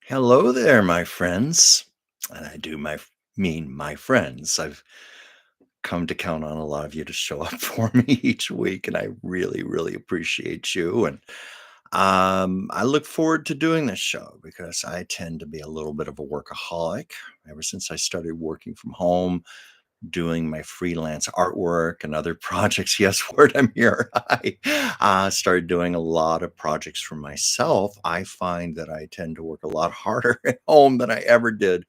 Hello there, my friends. And I do mean my friends. I've come to count on a lot of you to show up for me each week, and I really, really appreciate you. And I look forward to doing this show because I tend to be a little bit of a workaholic. Ever since I started working from home, doing my freelance artwork and other projects. Yes, word, I'm here. I started doing a lot of projects for myself. I find that I tend to work a lot harder at home than I ever did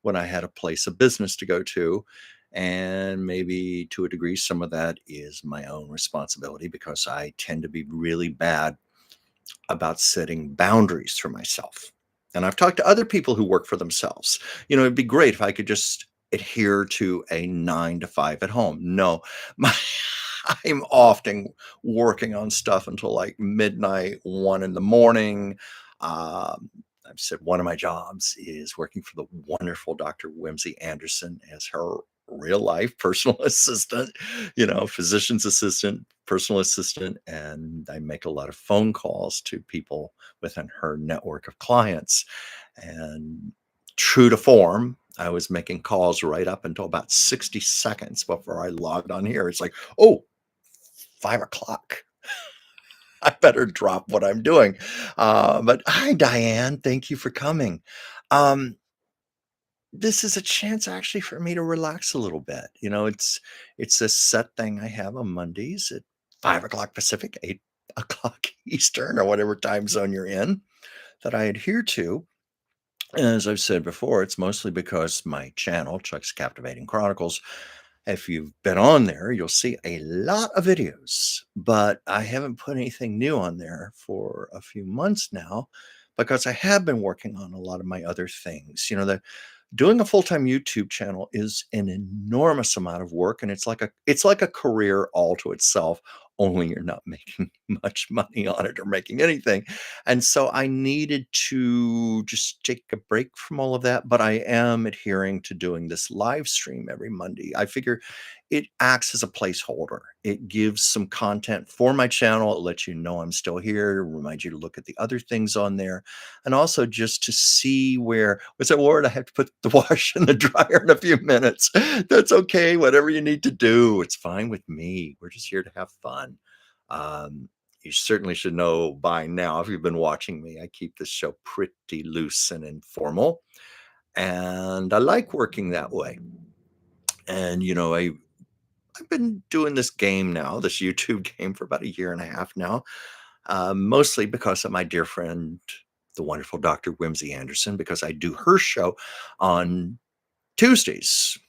when I had a place of business to go to. And maybe to a degree, some of that is my own responsibility because I tend to be really bad about setting boundaries for myself. And I've talked to other people who work for themselves. It'd be great if I could just adhere to a 9 to 5 at home. No, my, I'm often working on stuff until like midnight, 1 in the morning. Um, I've said one of my jobs is working for the wonderful Dr. Whimsy Anderson as her real life personal assistant, physician's assistant, personal assistant, and I make a lot of phone calls to people within her network of clients. And true to form, I was making calls right up until about 60 seconds before I logged on here. It's like, oh, 5 o'clock. I better drop what I'm doing. But hi, Diane. Thank you for coming. Um, this is a chance actually for me to relax a little bit. It's a set thing I have on Mondays at 5 o'clock Pacific, 8 o'clock Eastern, or whatever time zone you're in that I adhere to. And as I've said before, it's mostly because my channel, Chuck's Captivating Chronicles, if you've been on there, you'll see a lot of videos, but I haven't put anything new on there for a few months now because I have been working on a lot of my other things. Doing a full-time YouTube channel is an enormous amount of work, and it's like a career all to itself, only you're not making much money on it or making anything. And so I needed to just take a break from all of that, but I am adhering to doing this live stream every Monday. I figure it acts as a placeholder. It gives some content for my channel. It lets you know I'm still here, remind you to look at the other things on there, and also just to see what's that word? I have to put the wash in the dryer in a few minutes. That's okay. Whatever you need to do, it's fine with me. We're just here to have fun. You certainly should know by now, if you've been watching me, I keep this show pretty loose and informal. And I like working that way. And, I've been doing this game now, this YouTube game for about a year and a half now, mostly because of my dear friend, the wonderful Dr. Whimsy Anderson, because I do her show on Tuesdays,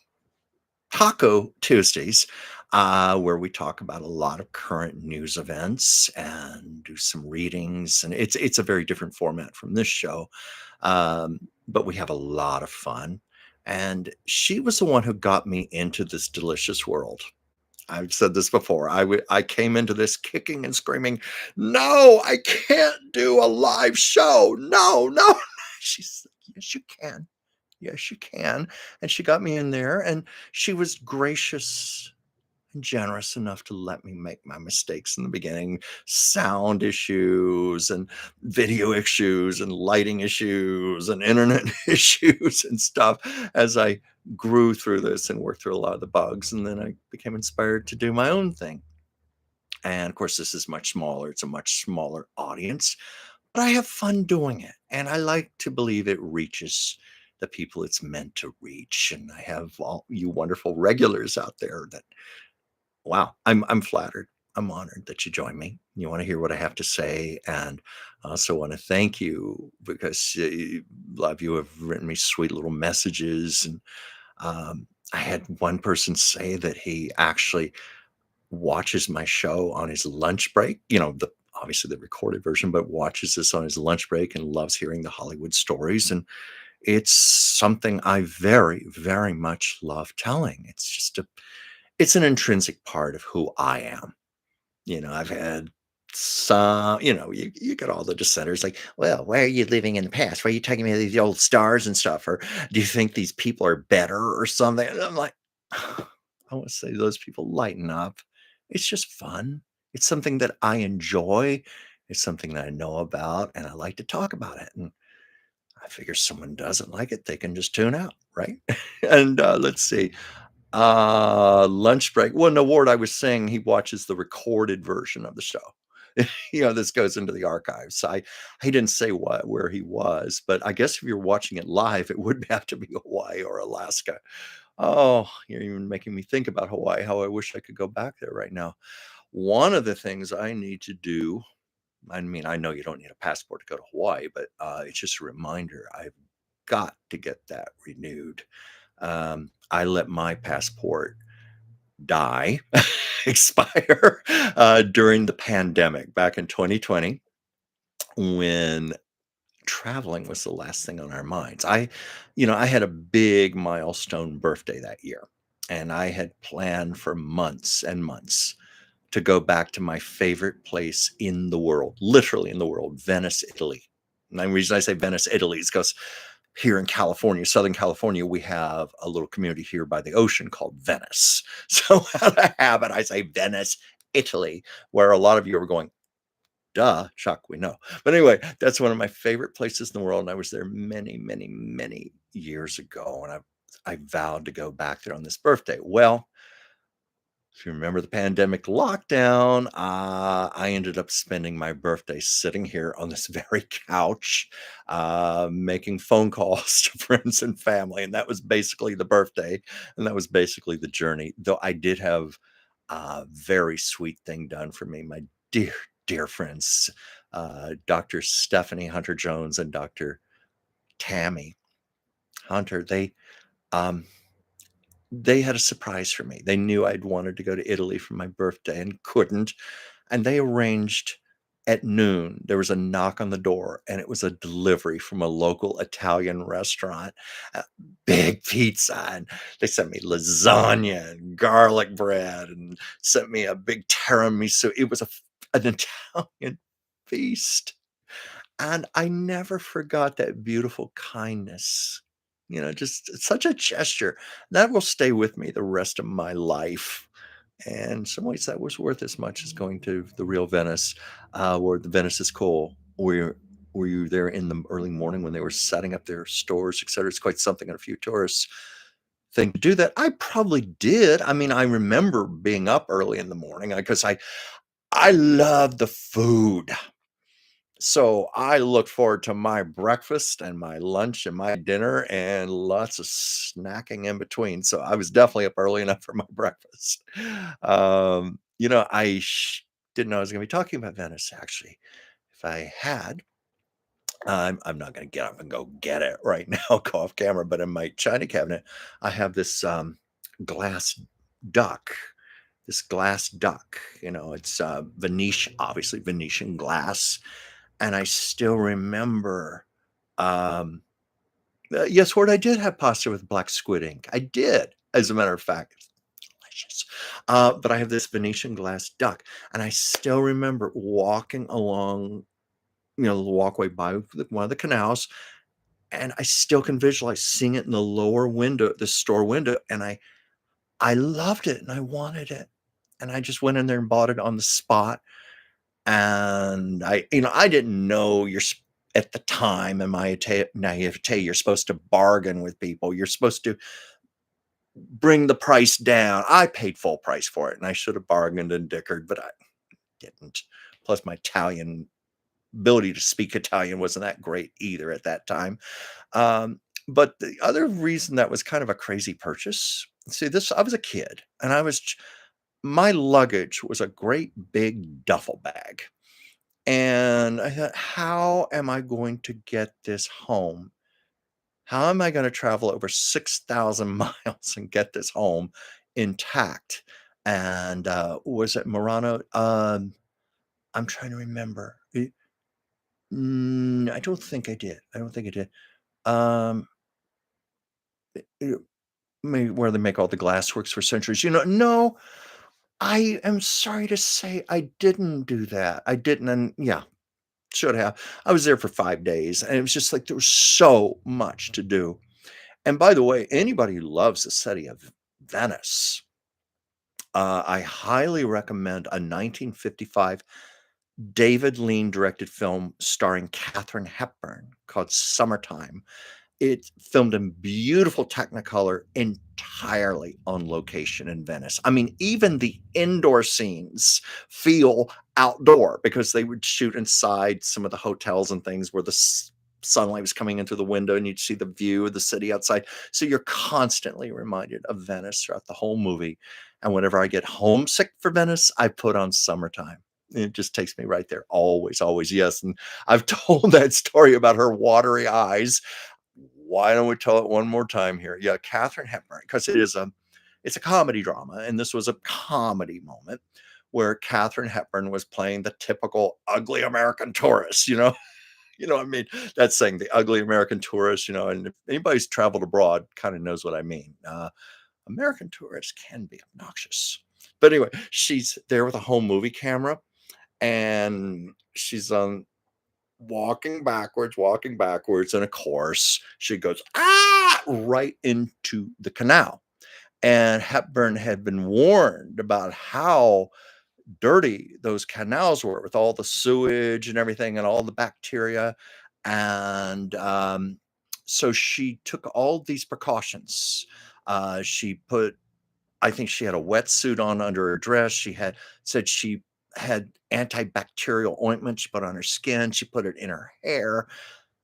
Taco Tuesdays, where we talk about a lot of current news events and do some readings. And it's a very different format from this show, but we have a lot of fun. And she was the one who got me into this delicious world. I've said this before. I came into this kicking and screaming, "No, I can't do a live show. No, no." She's like, "Yes, you can. Yes, you can." And she got me in there, and she was gracious and generous enough to let me make my mistakes in the beginning, sound issues and video issues and lighting issues and internet issues and stuff as I grew through this and worked through a lot of the bugs. And then I became inspired to do my own thing. And of course, this is much smaller. It's a much smaller audience, but I have fun doing it. And I like to believe it reaches the people it's meant to reach. And I have all you wonderful regulars out there that, wow, I'm flattered. I'm honored that you join me. You want to hear what I have to say, and I also want to thank you because a lot of you have written me sweet little messages. And I had one person say that he actually watches my show on his lunch break. Obviously the recorded version, but watches this on his lunch break and loves hearing the Hollywood stories. And it's something I very, very much love telling. It's an intrinsic part of who I am. I've had some, you get all the dissenters like, well, why are you living in the past? Why are you talking about these old stars and stuff? Or do you think these people are better or something? And I'm like, I want to say to those people, lighten up. It's just fun. It's something that I enjoy. It's something that I know about and I like to talk about it. And I figure someone doesn't like it, they can just tune out, right? And, let's see, lunch break well, no, Ward, I was saying he watches the recorded version of the show. This goes into the archives. So he didn't say what where he was, but I guess if you're watching it live, it would have to be Hawaii or Alaska. Oh, you're even making me think about Hawaii, how I wish I could go back there right now. One of the things I need to do, I mean, I know you don't need a passport to go to Hawaii, but, it's just a reminder, I've got to get that renewed. I let my passport die, expire, during the pandemic back in 2020 when traveling was the last thing on our minds. I had a big milestone birthday that year, and I had planned for months and months to go back to my favorite place in the world, literally in the world, Venice, Italy. And the reason I say Venice, Italy is because here in California, Southern California, we have a little community here by the ocean called Venice. So out of habit, I say Venice, Italy, where a lot of you are going, duh, shock, we know. But anyway, that's one of my favorite places in the world. And I was there many, many, many years ago. And I vowed to go back there on this birthday. Well, if you remember the pandemic lockdown, I ended up spending my birthday sitting here on this very couch, making phone calls to friends and family. And that was basically the birthday. And that was basically the journey. Though I did have a very sweet thing done for me. My dear, dear friends, Dr. Stephanie Hunter Jones and Dr. Tammy Hunter, um, they had a surprise for me. They knew I'd wanted to go to Italy for my birthday and couldn't, and they arranged at noon, there was a knock on the door, and it was a delivery from a local Italian restaurant, big pizza, and they sent me lasagna and garlic bread and sent me a big tiramisu. It was an Italian feast. And I never forgot that beautiful kindness, just such a gesture that will stay with me the rest of my life. And in some ways, that was worth as much as going to the real Venice, where the Venice is cool. Were you there in the early morning when they were setting up their stores, et cetera? It's quite something, and a few tourists thing to do that. I probably did. I mean, I remember being up early in the morning because I love the food. So I look forward to my breakfast and my lunch and my dinner and lots of snacking in between. So I was definitely up early enough for my breakfast. Didn't know I was going to be talking about Venice actually. If I had, I'm not going to get up and go get it right now, go off camera, but in my china cabinet, I have this glass duck. This glass duck, it's Venetian, obviously Venetian glass, and I still remember, um, yes, Ward, I did have pasta with black squid ink. I did, as a matter of fact. It's delicious. But I have this Venetian glass duck, and I still remember walking along, the walkway by one of the canals, and I still can visualize seeing it in the lower window, the store window, and I loved it and I wanted it. And I just went in there and bought it on the spot. And I didn't know at the time in my naivete, you're supposed to bargain with people. You're supposed to bring the price down. I paid full price for it, and I should have bargained and dickered, but I didn't. Plus, my Italian ability to speak Italian wasn't that great either at that time. Um, but the other reason that was kind of a crazy purchase. See, I was a kid, and my luggage was a great big duffel bag. And I thought, how am I going to get this home? How am I going to travel over 6,000 miles and get this home intact? And was it Murano? I'm trying to remember. I don't think I did. I don't think I did. Um, it- Maybe where they make all the glassworks for centuries. No, I am sorry to say I didn't do that. I didn't. And yeah, should have. I was there for 5 days, and it was just like there was so much to do. And by the way, anybody who loves the city of Venice, I highly recommend a 1955 David Lean directed film starring Katharine Hepburn called Summertime. It's filmed in beautiful Technicolor, entirely on location in Venice. I mean, even the indoor scenes feel outdoor because they would shoot inside some of the hotels and things where the sunlight was coming in through the window and you'd see the view of the city outside. So you're constantly reminded of Venice throughout the whole movie. And whenever I get homesick for Venice, I put on Summertime. It just takes me right there. Always, always, yes. And I've told that story about her watery eyes. Why don't we tell it one more time here? Yeah, Katharine Hepburn, because it's a comedy drama, and this was a comedy moment where Katharine Hepburn was playing the typical ugly American tourist, you know? You know what I mean? That's saying the ugly American tourist, you know, and if anybody's traveled abroad kind of knows what I mean. American tourists can be obnoxious. But anyway, she's there with a home movie camera and she's walking backwards, and of course, she goes, "Ah!" right into the canal. And Hepburn had been warned about how dirty those canals were with all the sewage and everything and all the bacteria. And so she took all these precautions. She put I think she had a wetsuit on under her dress. She had said she had antibacterial ointment she put on her skin. She put it in her hair.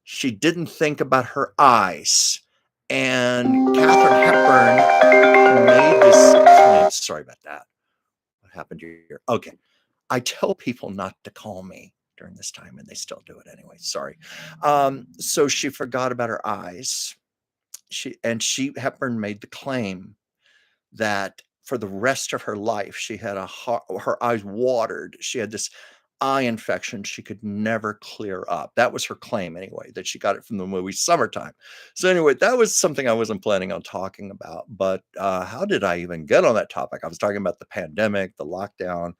She didn't think about her eyes. And Katharine Hepburn made this claim. Sorry about that. What happened here? Okay. I tell people not to call me during this time, and they still do it anyway. Sorry. So she forgot about her eyes. She Hepburn made the claim that for the rest of her life, she had her eyes watered. She had this eye infection she could never clear up. That was her claim anyway, that she got it from the movie Summertime. So anyway, that was something I wasn't planning on talking about. But how did I even get on that topic? I was talking about the pandemic, the lockdown,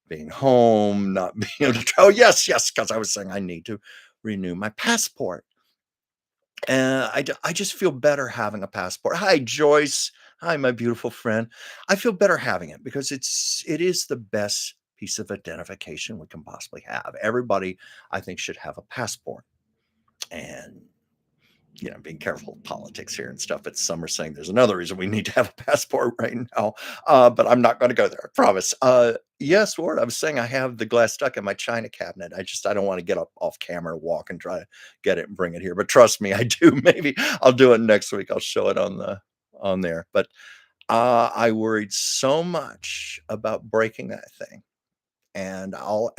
being home, not being able to travel. Yes, yes, because I was saying I need to renew my passport. And I just feel better having a passport. Hi, Joyce. Hi, my beautiful friend. I feel better having it because it is the best piece of identification we can possibly have. Everybody, I think, should have a passport. And being careful of politics here and stuff. But some are saying there's another reason we need to have a passport right now. But I'm not going to go there. I promise. Yes, Lord. I was saying I have the glass stuck in my china cabinet. I don't want to get up off camera, walk and try to get it and bring it here. But trust me, I do. Maybe I'll do it next week. I'll show it on there. But I worried so much about breaking that thing. Oh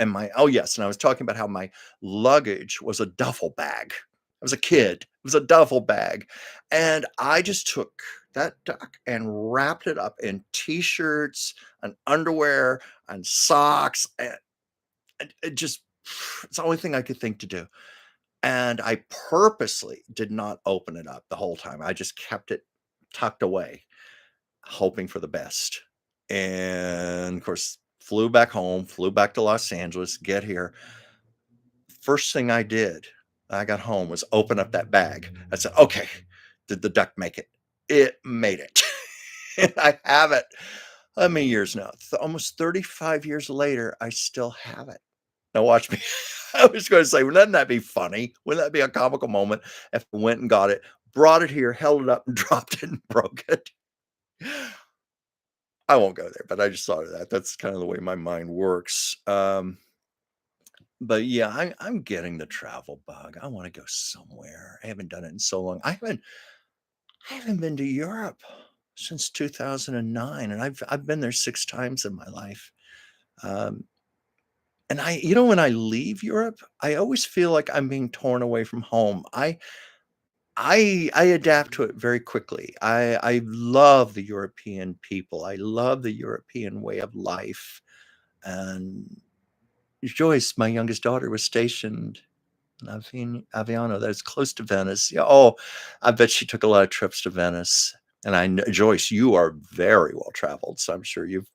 yes, and I was talking about how my luggage was a duffel bag. I was a kid. It was a duffel bag. And I just took that duck and wrapped it up in t-shirts and underwear and socks. And it just, it's the only thing I could think to do. And I purposely did not open it up the whole time. I just kept it tucked away, hoping for the best. And of course, flew back home, flew back to Los Angeles, get here. First thing I did, I got home, was open up that bag. I said, okay, did the duck make it? It made it. And I have it. How many years now? Almost 35 years later, I still have it. Now watch me. I was going to say, wouldn't that be funny? Wouldn't that be a comical moment if I went and got it, brought it here, held it up and dropped it and broke it? I won't go there, but I just thought of that. That's kind of the way my mind works. But yeah, I'm getting the travel bug. I want to go somewhere. I haven't done it in so long. I haven't been to Europe since 2009, and I've been there 6 times in my life. Um, and when I leave Europe, I always feel like I'm being torn away from home. I adapt to it very quickly. I love the European people. I love the European way of life. And Joyce, my youngest daughter, was stationed in Aviano, that's close to Venice. Yeah. Oh, I bet she took a lot of trips to Venice. And I know, Joyce, you are very well traveled, so I'm sure you've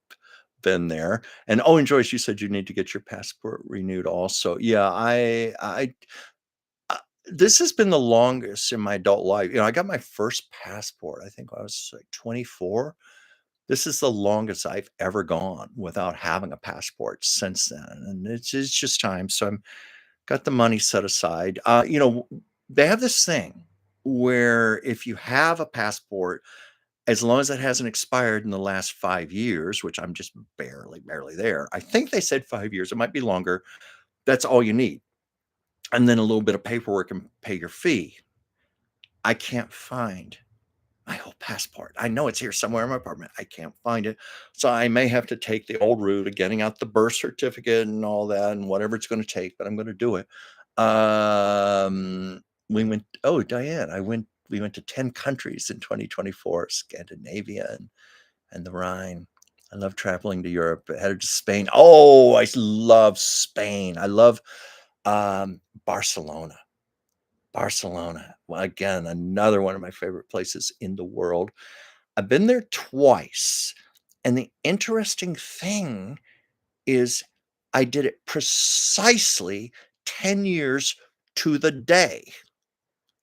been there. And Joyce, you said you need to get your passport renewed also. Yeah, this has been the longest in my adult life. I got my first passport, I think I was like 24. This is the longest I've ever gone without having a passport since then, and it's just time, so I'm got the money set aside. They have this thing where if you have a passport, as long as it hasn't expired in the last 5 years, which I'm just barely there. I think they said 5 years, it might be longer. That's all you need, and then a little bit of paperwork and pay your fee. I can't find my old passport. I know it's here somewhere in my apartment. I can't find it. So I may have to take the old route of getting out the birth certificate and all that and whatever it's going to take, but I'm going to do it. We went, oh, Diane, we went to 10 countries in 2024, Scandinavia and the Rhine. I love traveling to Europe. Headed to Spain. Oh, I love Spain. I love Barcelona. Barcelona. Well, again, another one of my favorite places in the world. I've been there twice, and the interesting thing is I did it precisely 10 years to the day.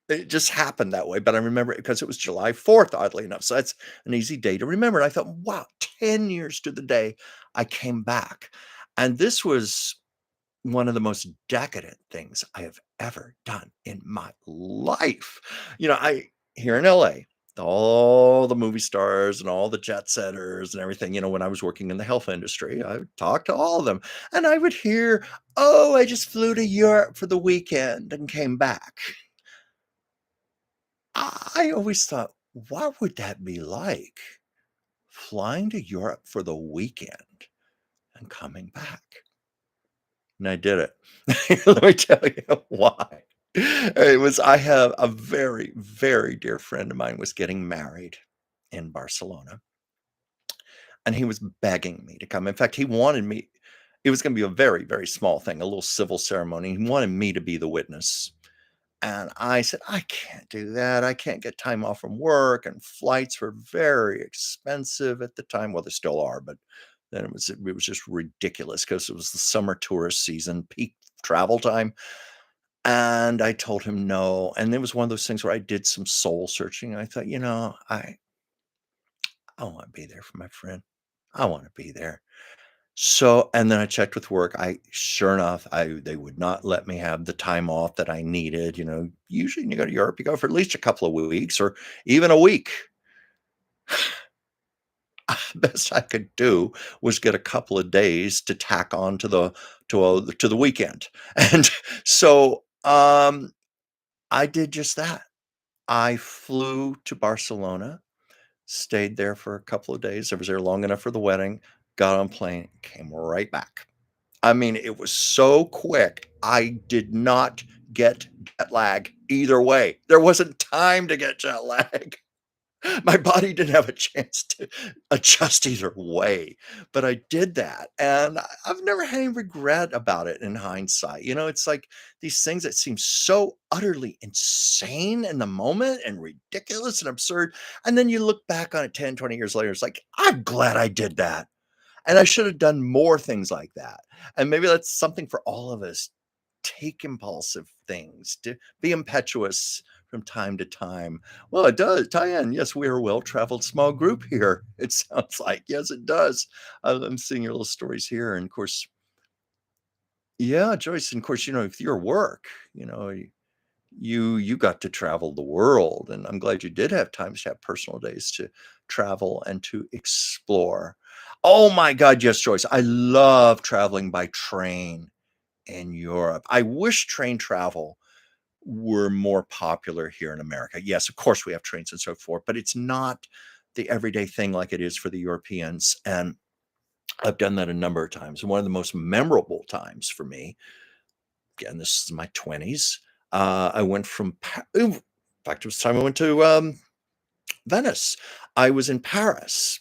It just happened that way, but I remember it because it was July 4th, oddly enough, so that's an easy day to remember, and I thought, "Wow, 10 years to the day I came back." And this was one of the most decadent things I have ever done in my life. I here in LA, all the movie stars and all the jet setters and everything, when I was working in the health industry, I would talk to all of them and I would hear, "Oh, I just flew to Europe for the weekend and came back." I always thought, what would that be like? Flying to Europe for the weekend and coming back. And I did it. Let me tell you why. I have a very, very dear friend of mine was getting married in Barcelona, and he was begging me to come. In fact, he wanted me it was gonna be a very, very small thing, a little civil ceremony. He wanted me to be the witness. And I said, "I can't do that. I can't get time off from work," and flights were very expensive at the time. Well, they still are, but then it was just ridiculous because it was the summer tourist season, peak travel time. And I told him no. And it was one of those things where I did some soul searching. I thought, I want to be there for my friend. I want to be there. So, and then I checked with work. Sure enough, they would not let me have the time off that I needed. Usually when you go to Europe, you go for at least a couple of weeks or even a week. Best I could do was get a couple of days to tack on to the weekend. And so I did just that. I flew to Barcelona, stayed there for a couple of days. I was there long enough for the wedding, got on plane, came right back. I mean, it was so quick. I did not get jet lag either way. There wasn't time to get jet lag. My body didn't have a chance to adjust either way, but I did that, and I've never had any regret about it in hindsight. It's like these things that seem so utterly insane in the moment and ridiculous and absurd, and then you look back on it 10, 20 years later, it's like, "I'm glad I did that." And I should have done more things like that. And maybe that's something for all of us. Take impulsive things, to be impetuous from time to time. Well, it does. Diane, yes, we are a well-traveled small group here. It sounds like. Yes, it does. I'm seeing your little stories here. And of course, yeah, Joyce, and of course, with your work, you know, you got to travel the world, and I'm glad you did have times to have personal days to travel and to explore. Oh my God, yes, Joyce. I love traveling by train in Europe. I wish train travel were more popular here in America. Yes, of course we have trains and so forth, but it's not the everyday thing like it is for the Europeans. And I've done that a number of times. And one of the most memorable times for me, again, this is my 20s. I went from, in fact, it was time I went to Venice. I was in Paris,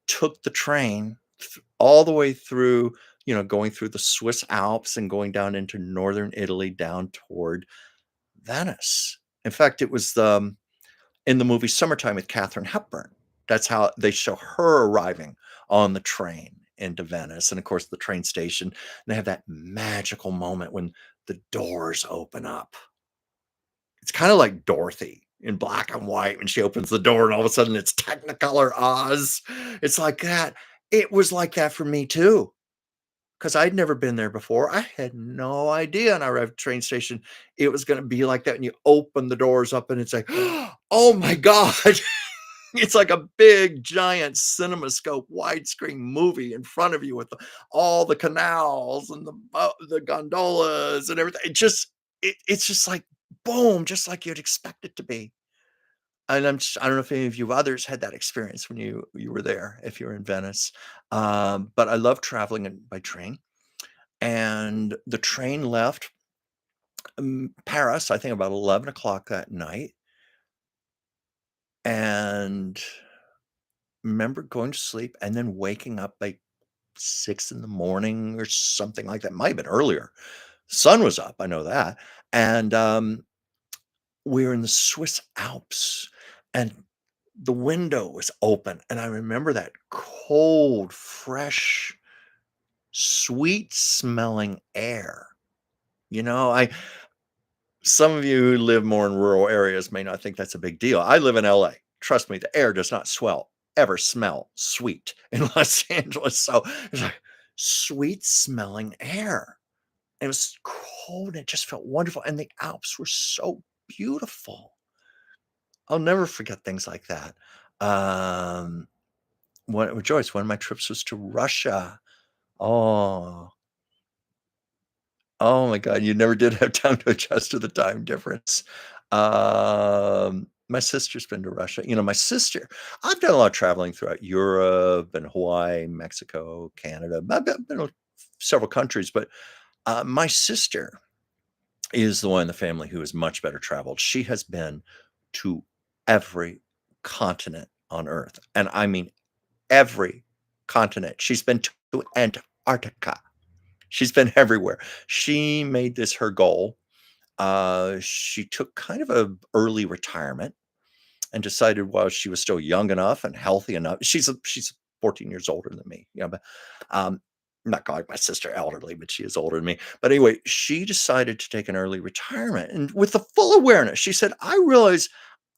took the train all the way through, going through the Swiss Alps and going down into northern Italy, down toward Venice. In fact, it was in the movie Summertime with Katharine Hepburn. That's how they show her arriving on the train into Venice. And of course, the train station, they have that magical moment when the doors open up. It's kind of like Dorothy. in black and white when she opens the door and all of a sudden it's Technicolor Oz. It's like that. It was like that for me too, because I'd never been there before. I had no idea, and I arrived at the train station, it was gonna be like that, and you open the doors up and it's like, "Oh my god." It's like a big, giant CinemaScope widescreen movie in front of you with all the canals and the gondolas and everything. It's just like, boom, just like you'd expect it to be. And I don't know if any of you others had that experience when you were there, if you were in Venice. But I love traveling by train, and the train left, Paris, I think about 11 o'clock that night, and remember going to sleep and then waking up like 6 in the morning or something like that. Might have been earlier. Sun was up, I know that, and, we were in the Swiss Alps, and the window was open, and I remember that cold, fresh, sweet smelling air. You know, I some of you who live more in rural areas may not think that's a big deal. I live in LA. Trust me, the air does not ever smell sweet in Los Angeles. So it's like sweet smelling air. It was cold. And it just felt wonderful. And the Alps were so beautiful. I'll never forget things like that. Um, Joyce, one of my trips was to Russia. Oh, oh my god, you never did have time to adjust to the time difference. My sister's been to Russia. You know, my sister I've done a lot of traveling throughout Europe and Hawaii, Mexico, Canada. I've been to several countries, but, my sister is the one in the family who is much better traveled. She has been to every continent on Earth, and I mean every continent. She's been to Antarctica. She's been everywhere. She made this her goal. She took kind of a early retirement and decided while she was still young enough and healthy enough. She's 14 years older than me, but I'm not calling my sister elderly, but she is older than me. But anyway, she decided to take an early retirement, and with the full awareness, she said, "I realize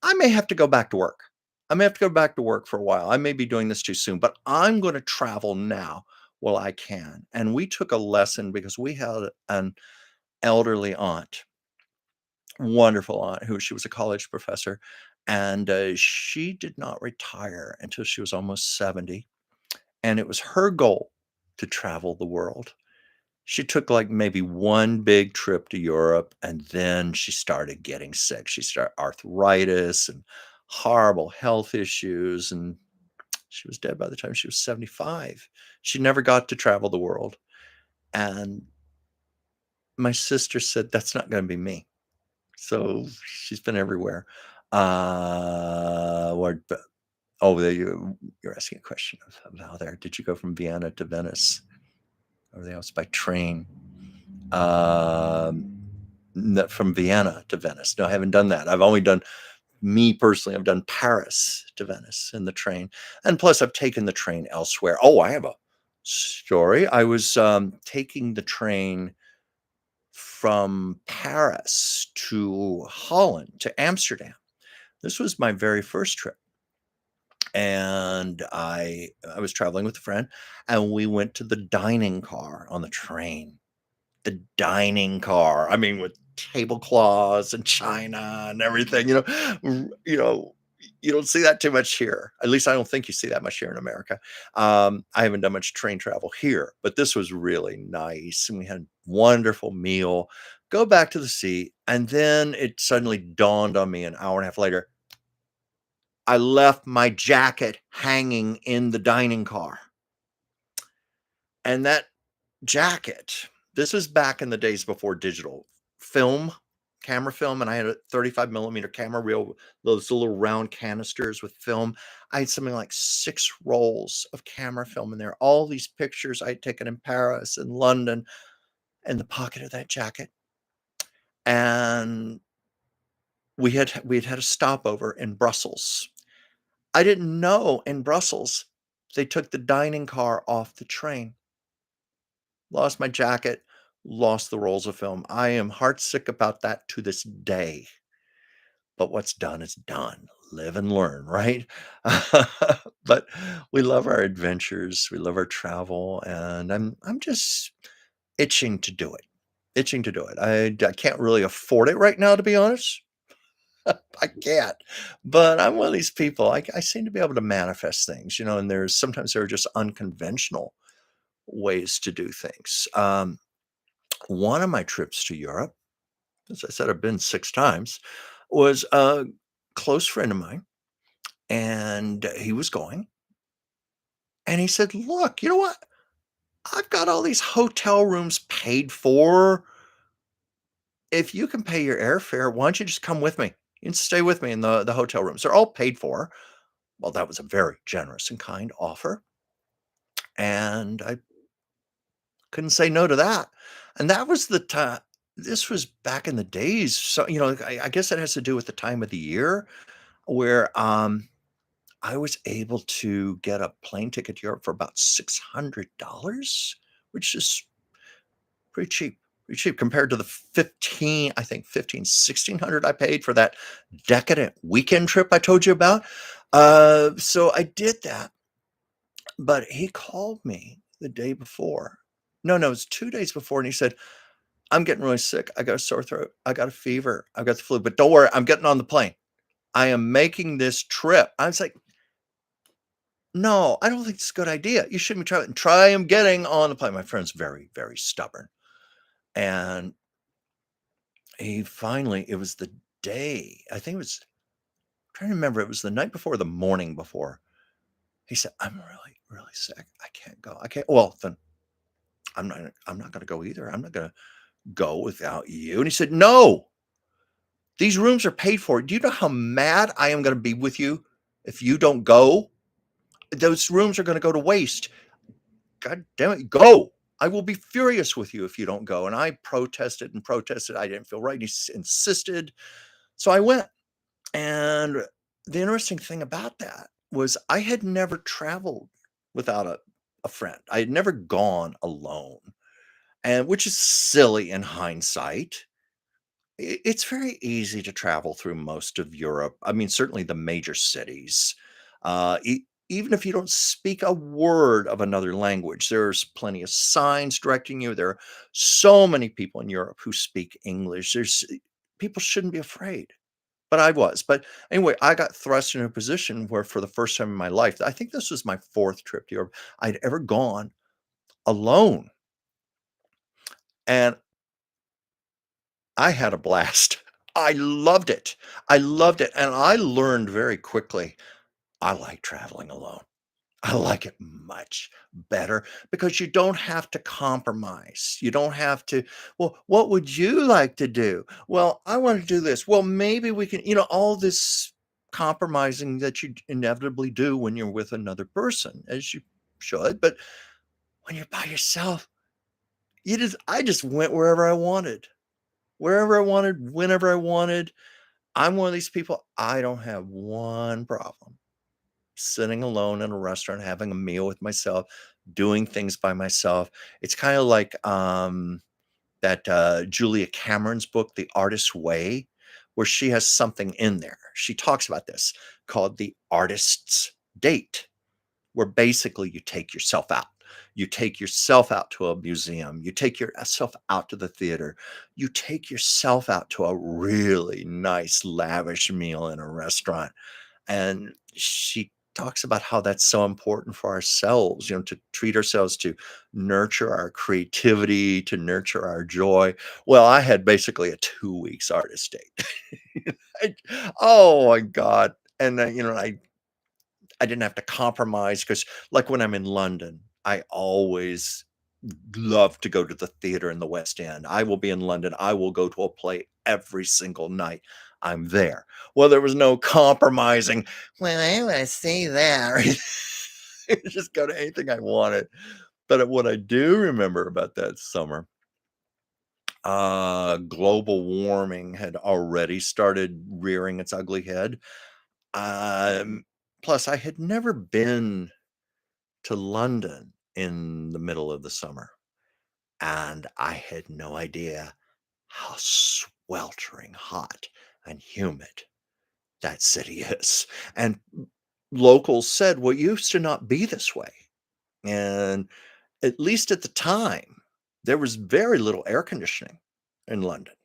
I may have to go back to work. I may have to go back to work for a while. I may be doing this too soon, but I'm going to travel now while I can." And we took a lesson because we had an elderly aunt, wonderful aunt, who she was a college professor, and she did not retire until she was almost 70. And it was her goal to travel the world. She took, like, maybe one big trip to Europe, and then she started getting sick. She started arthritis and horrible health issues, and she was dead by the time she was 75. She never got to travel the world, and my sister said, "That's not gonna be me." So, she's been everywhere. What the oh, there you're asking a question of how there did you go from Vienna to Venice? Everything else by train. Um, from Vienna to Venice. No, I haven't done that. I've only done me personally, I've done Paris to Venice in the train. And plus, I've taken the train elsewhere. Oh, I have a story. I was taking the train from Paris to Holland, to Amsterdam. This was my very first trip. And I was traveling with a friend, and we went to the dining car on the train. The dining car. I mean, with tablecloths and china and everything, you don't see that too much here. At least I don't think you see that much here in America. I haven't done much train travel here, but this was really nice, and we had a wonderful meal. Go back to the seat, and then it suddenly dawned on me an hour and a half later, I left my jacket hanging in the dining car. And that jacket. This was back in the days before digital film, camera film, and I had a 35 millimeter camera reel, those little round canisters with film. I had something like 6 rolls of camera film in there. All these pictures I had taken in Paris and London in the pocket of that jacket. And we had had a stopover in Brussels. I didn't know in Brussels they took the dining car off the train. Lost my jacket, lost the rolls of film. I am heartsick about that to this day. but what's done is done. Live and learn, right? But we love our adventures, we love our travel, and I'm just itching to do it. Itching to do it. I can't really afford it right now, to be honest. I can't, but I'm one of these people. I seem to be able to manifest things, and there's sometimes there are just unconventional ways to do things. One of my trips to Europe, as I said, I've been 6 times, was a close friend of mine, and he was going, and he said, "Look, you know what? I've got all these hotel rooms paid for. If you can pay your airfare, why don't you just come with me? You can stay with me in the hotel rooms. They're all paid for." Well, that was a very generous and kind offer, and I couldn't say no to that. And that was the time. This was back in the days. So, I guess it has to do with the time of the year where I was able to get a plane ticket to Europe for about $600, which is pretty cheap. Pretty cheap compared to the 15, I think 15, 1600 I paid for that decadent weekend trip I told you about. So I did that, but he called me the day before. No, no, it was 2 days before, and he said, "I'm getting really sick. I got a sore throat. I got a fever. I've got the flu, but don't worry, I'm getting on the plane. I am making this trip." I was like, "No, I don't think it's a good idea. You shouldn't be trying. Try him getting on the plane." My friend's very, very stubborn. And it was the day, I think it was, I'm trying to remember, it was the night before, the morning before. He said, "I'm really, really sick. I can't go. I can't." Well, then I'm not gonna go either. I'm not gonna go without you. And he said, "No, these rooms are paid for. Do you know how mad I am gonna be with you if you don't go? Those rooms are gonna go to waste. God damn it, go. I will be furious with you if you don't go." And I protested and protested. I didn't feel right. He insisted. So I went. And the interesting thing about that was I had never traveled without a friend. I had never gone alone, and which is silly in hindsight. It's very easy to travel through most of Europe. I mean, certainly the major cities. Even if you don't speak a word of another language, there's plenty of signs directing you. There are so many people in Europe who speak English. People shouldn't be afraid. But I was. But anyway, I got thrust in a position where for the first time in my life, I think this was my 4th trip to Europe, I'd ever gone alone, and I had a blast. I loved it. I loved it, and I learned very quickly, I like traveling alone. I like it much better because you don't have to compromise. You don't have to, "Well, what would you like to do?" "Well, I want to do this." "Well, maybe we can," all this compromising that you inevitably do when you're with another person, as you should. But when you're by yourself, I just went wherever I wanted, whenever I wanted. I'm one of these people, I don't have one problem sitting alone in a restaurant, having a meal with myself, doing things by myself. It's kind of like that Julia Cameron's book, The Artist's Way, where she has something in there. She talks about this called The Artist's Date, where basically you take yourself out. You take yourself out to a museum. You take yourself out to the theater. You take yourself out to a really nice, lavish meal in a restaurant. And she talks about how that's so important for ourselves, to treat ourselves, to nurture our creativity, to nurture our joy. Well, I had basically a 2 weeks artist date. I Oh my god. And, I didn't have to compromise because, like, when I'm in London, I always love to go to the theater in the West End. I will be in London. I will go to a play every single night I'm there. Well, there was no compromising. "Well, I wanna see that." Just go to anything I wanted. But what I do remember about that summer, global warming had already started rearing its ugly head. Um, Plus, I had never been to London in the middle of the summer, and I had no idea how sweltering hot and humid. that city is. And locals said, "Well, it used to not be this way." And at least at the time, there was very little air conditioning in London.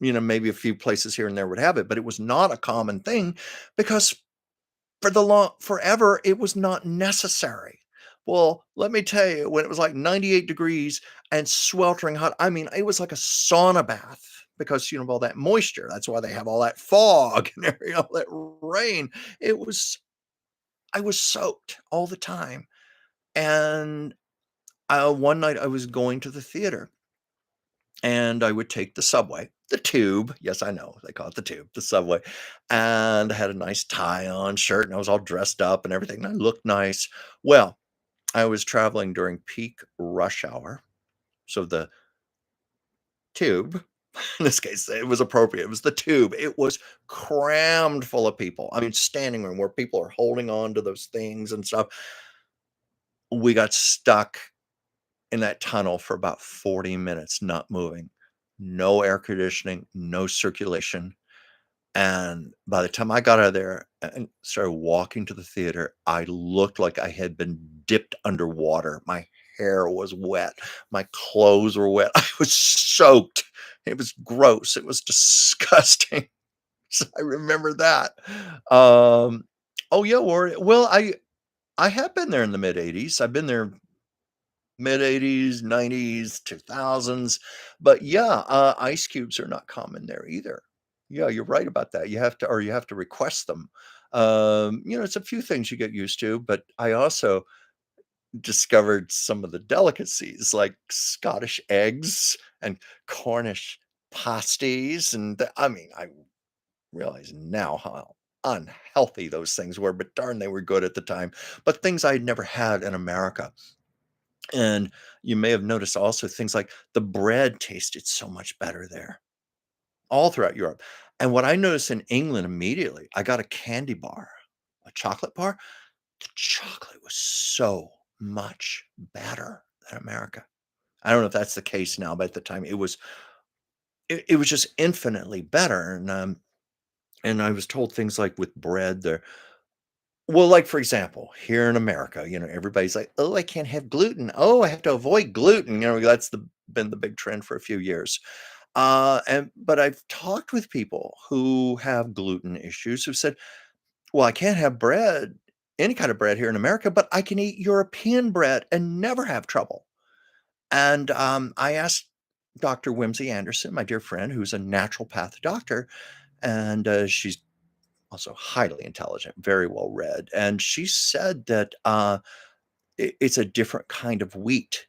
Maybe a few places here and there would have it, but it was not a common thing because for the long forever, it was not necessary. Well, let me tell you, when it was like 98 degrees and sweltering hot, I mean, it was like a sauna bath because, of all that moisture. That's why they have all that fog and all that rain. It was I was soaked all the time. And one night I was going to the theater and I would take the subway, the tube. Yes, I know they call it the tube, the subway. And I had a nice tie on shirt and I was all dressed up and everything. And I looked nice. Well, I was traveling during peak rush hour. So the tube, in this case, it was appropriate. It was the tube. It was crammed full of people. I mean, standing room where people are holding on to those things and stuff. We got stuck in that tunnel for about 40 minutes, not moving. No air conditioning, no circulation. And by the time I got out of there and started walking to the theater, I looked like I had been dipped underwater. My hair was wet. My clothes were wet. I was soaked. It was gross. It was disgusting. So I remember that. Um, oh yeah, well, I have been there in the mid '80s. I've been there mid '80s, '90s, 2000s. But yeah, ice cubes are not common there either. Yeah, you're right about that. You have to request them. It's a few things you get used to, but I also discovered some of the delicacies like Scottish eggs and Cornish pasties. And I mean, I realize now how unhealthy those things were, but darn, they were good at the time. But things I'd never had in America. And you may have noticed also things like the bread tasted so much better there, all throughout Europe. And what I noticed in England immediately, I got a candy bar, a chocolate bar. The chocolate was so much better than America. I don't know if that's the case now, but at the time it was just infinitely better. And I was told things like with bread there. Well, like, for example, here in America, everybody's like, "Oh, I can't have gluten. Oh, I have to avoid gluten." That's been the big trend for a few years. But I've talked with people who have gluten issues who said, "Well, I can't have bread, any kind of bread here in America, but I can eat European bread and never have trouble." And I asked Dr. Whimsy Anderson, my dear friend, who's a naturopath doctor, and she's also highly intelligent, very well read. And she said that it's a different kind of wheat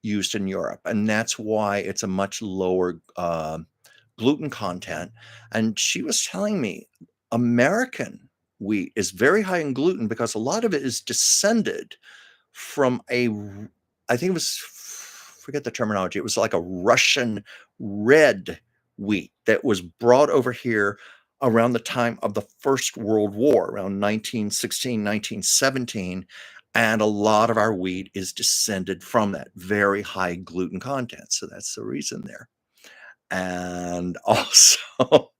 used in Europe, and that's why it's a much lower gluten content. And she was telling me American wheat is very high in gluten because a lot of it is descended from I think it was, forget the terminology. It was like a Russian red wheat that was brought over here around the time of the First World War, around 1916, 1917. And a lot of our wheat is descended from that very high gluten content. So that's the reason there. And also,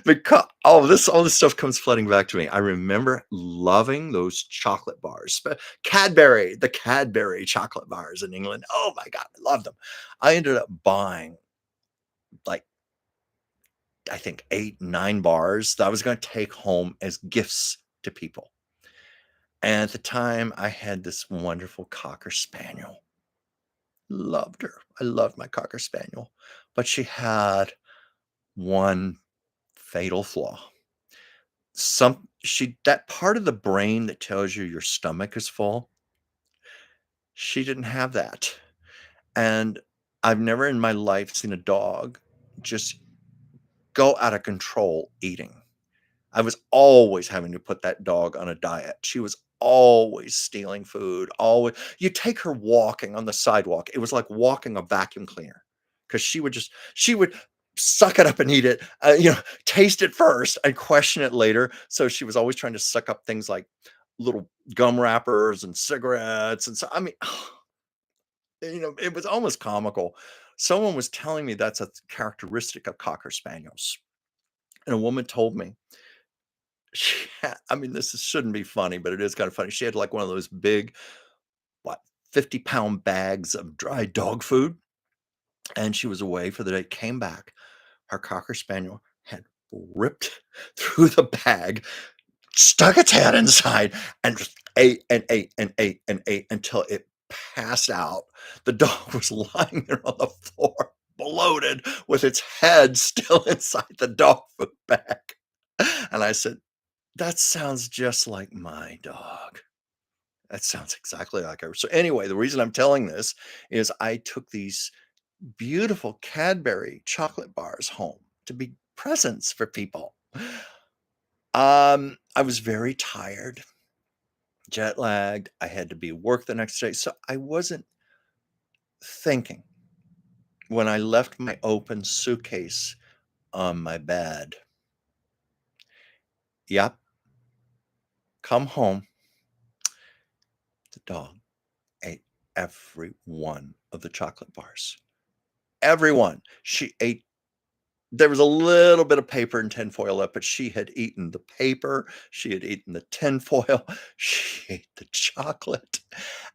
because all this stuff comes flooding back to me. I remember loving those chocolate bars, the Cadbury chocolate bars in England. Oh my god, I love them. I ended up buying, like, I think 8, 9 bars that I was gonna take home as gifts to people. And at the time, I had this wonderful Cocker Spaniel. Loved her. I loved my Cocker Spaniel, but she had one fatal flaw. That part of the brain that tells you your stomach is full, she didn't have that. And I've never in my life seen a dog just go out of control eating. I was always having to put that dog on a diet. She was always stealing food, always. You take her walking on the sidewalk, it was like walking a vacuum cleaner because she would suck it up and eat it, taste it first and question it later. So she was always trying to suck up things like little gum wrappers and cigarettes. And so, I mean, it was almost comical. Someone was telling me that's a characteristic of Cocker Spaniels. And a woman told me I mean, shouldn't be funny, but it is kind of funny. She had like one of those big, what, 50-pound bags of dry dog food, and she was away for the day, came back. Her Cocker Spaniel had ripped through the bag, stuck its head inside, and just ate and ate and ate and ate until it passed out. The dog was lying there on the floor, bloated, with its head still inside the dog food bag. And I said, "That sounds just like my dog. That sounds exactly like her." So anyway, the reason I'm telling this is I took these beautiful Cadbury chocolate bars home to be presents for people. I was very tired, jet lagged. I had to be at work the next day. So I wasn't thinking when I left my open suitcase on my bed. Yep, come home. The dog ate every one of the chocolate bars. Everyone. She ate. There was a little bit of paper and tinfoil left, but she had eaten the paper, she had eaten the tinfoil, she ate the chocolate,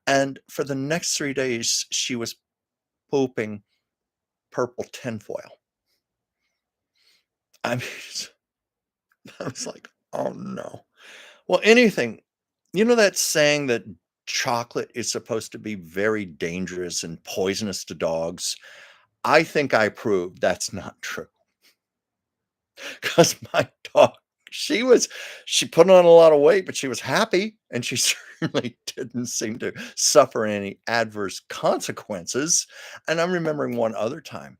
and for the next 3 days, she was pooping purple tinfoil. I mean, I was like, "Oh, no." Well, anything that saying that chocolate is supposed to be very dangerous and poisonous to dogs? I think I proved that's not true. 'Cause my dog, she put on a lot of weight, but she was happy, and she certainly didn't seem to suffer any adverse consequences. And I'm remembering one other time,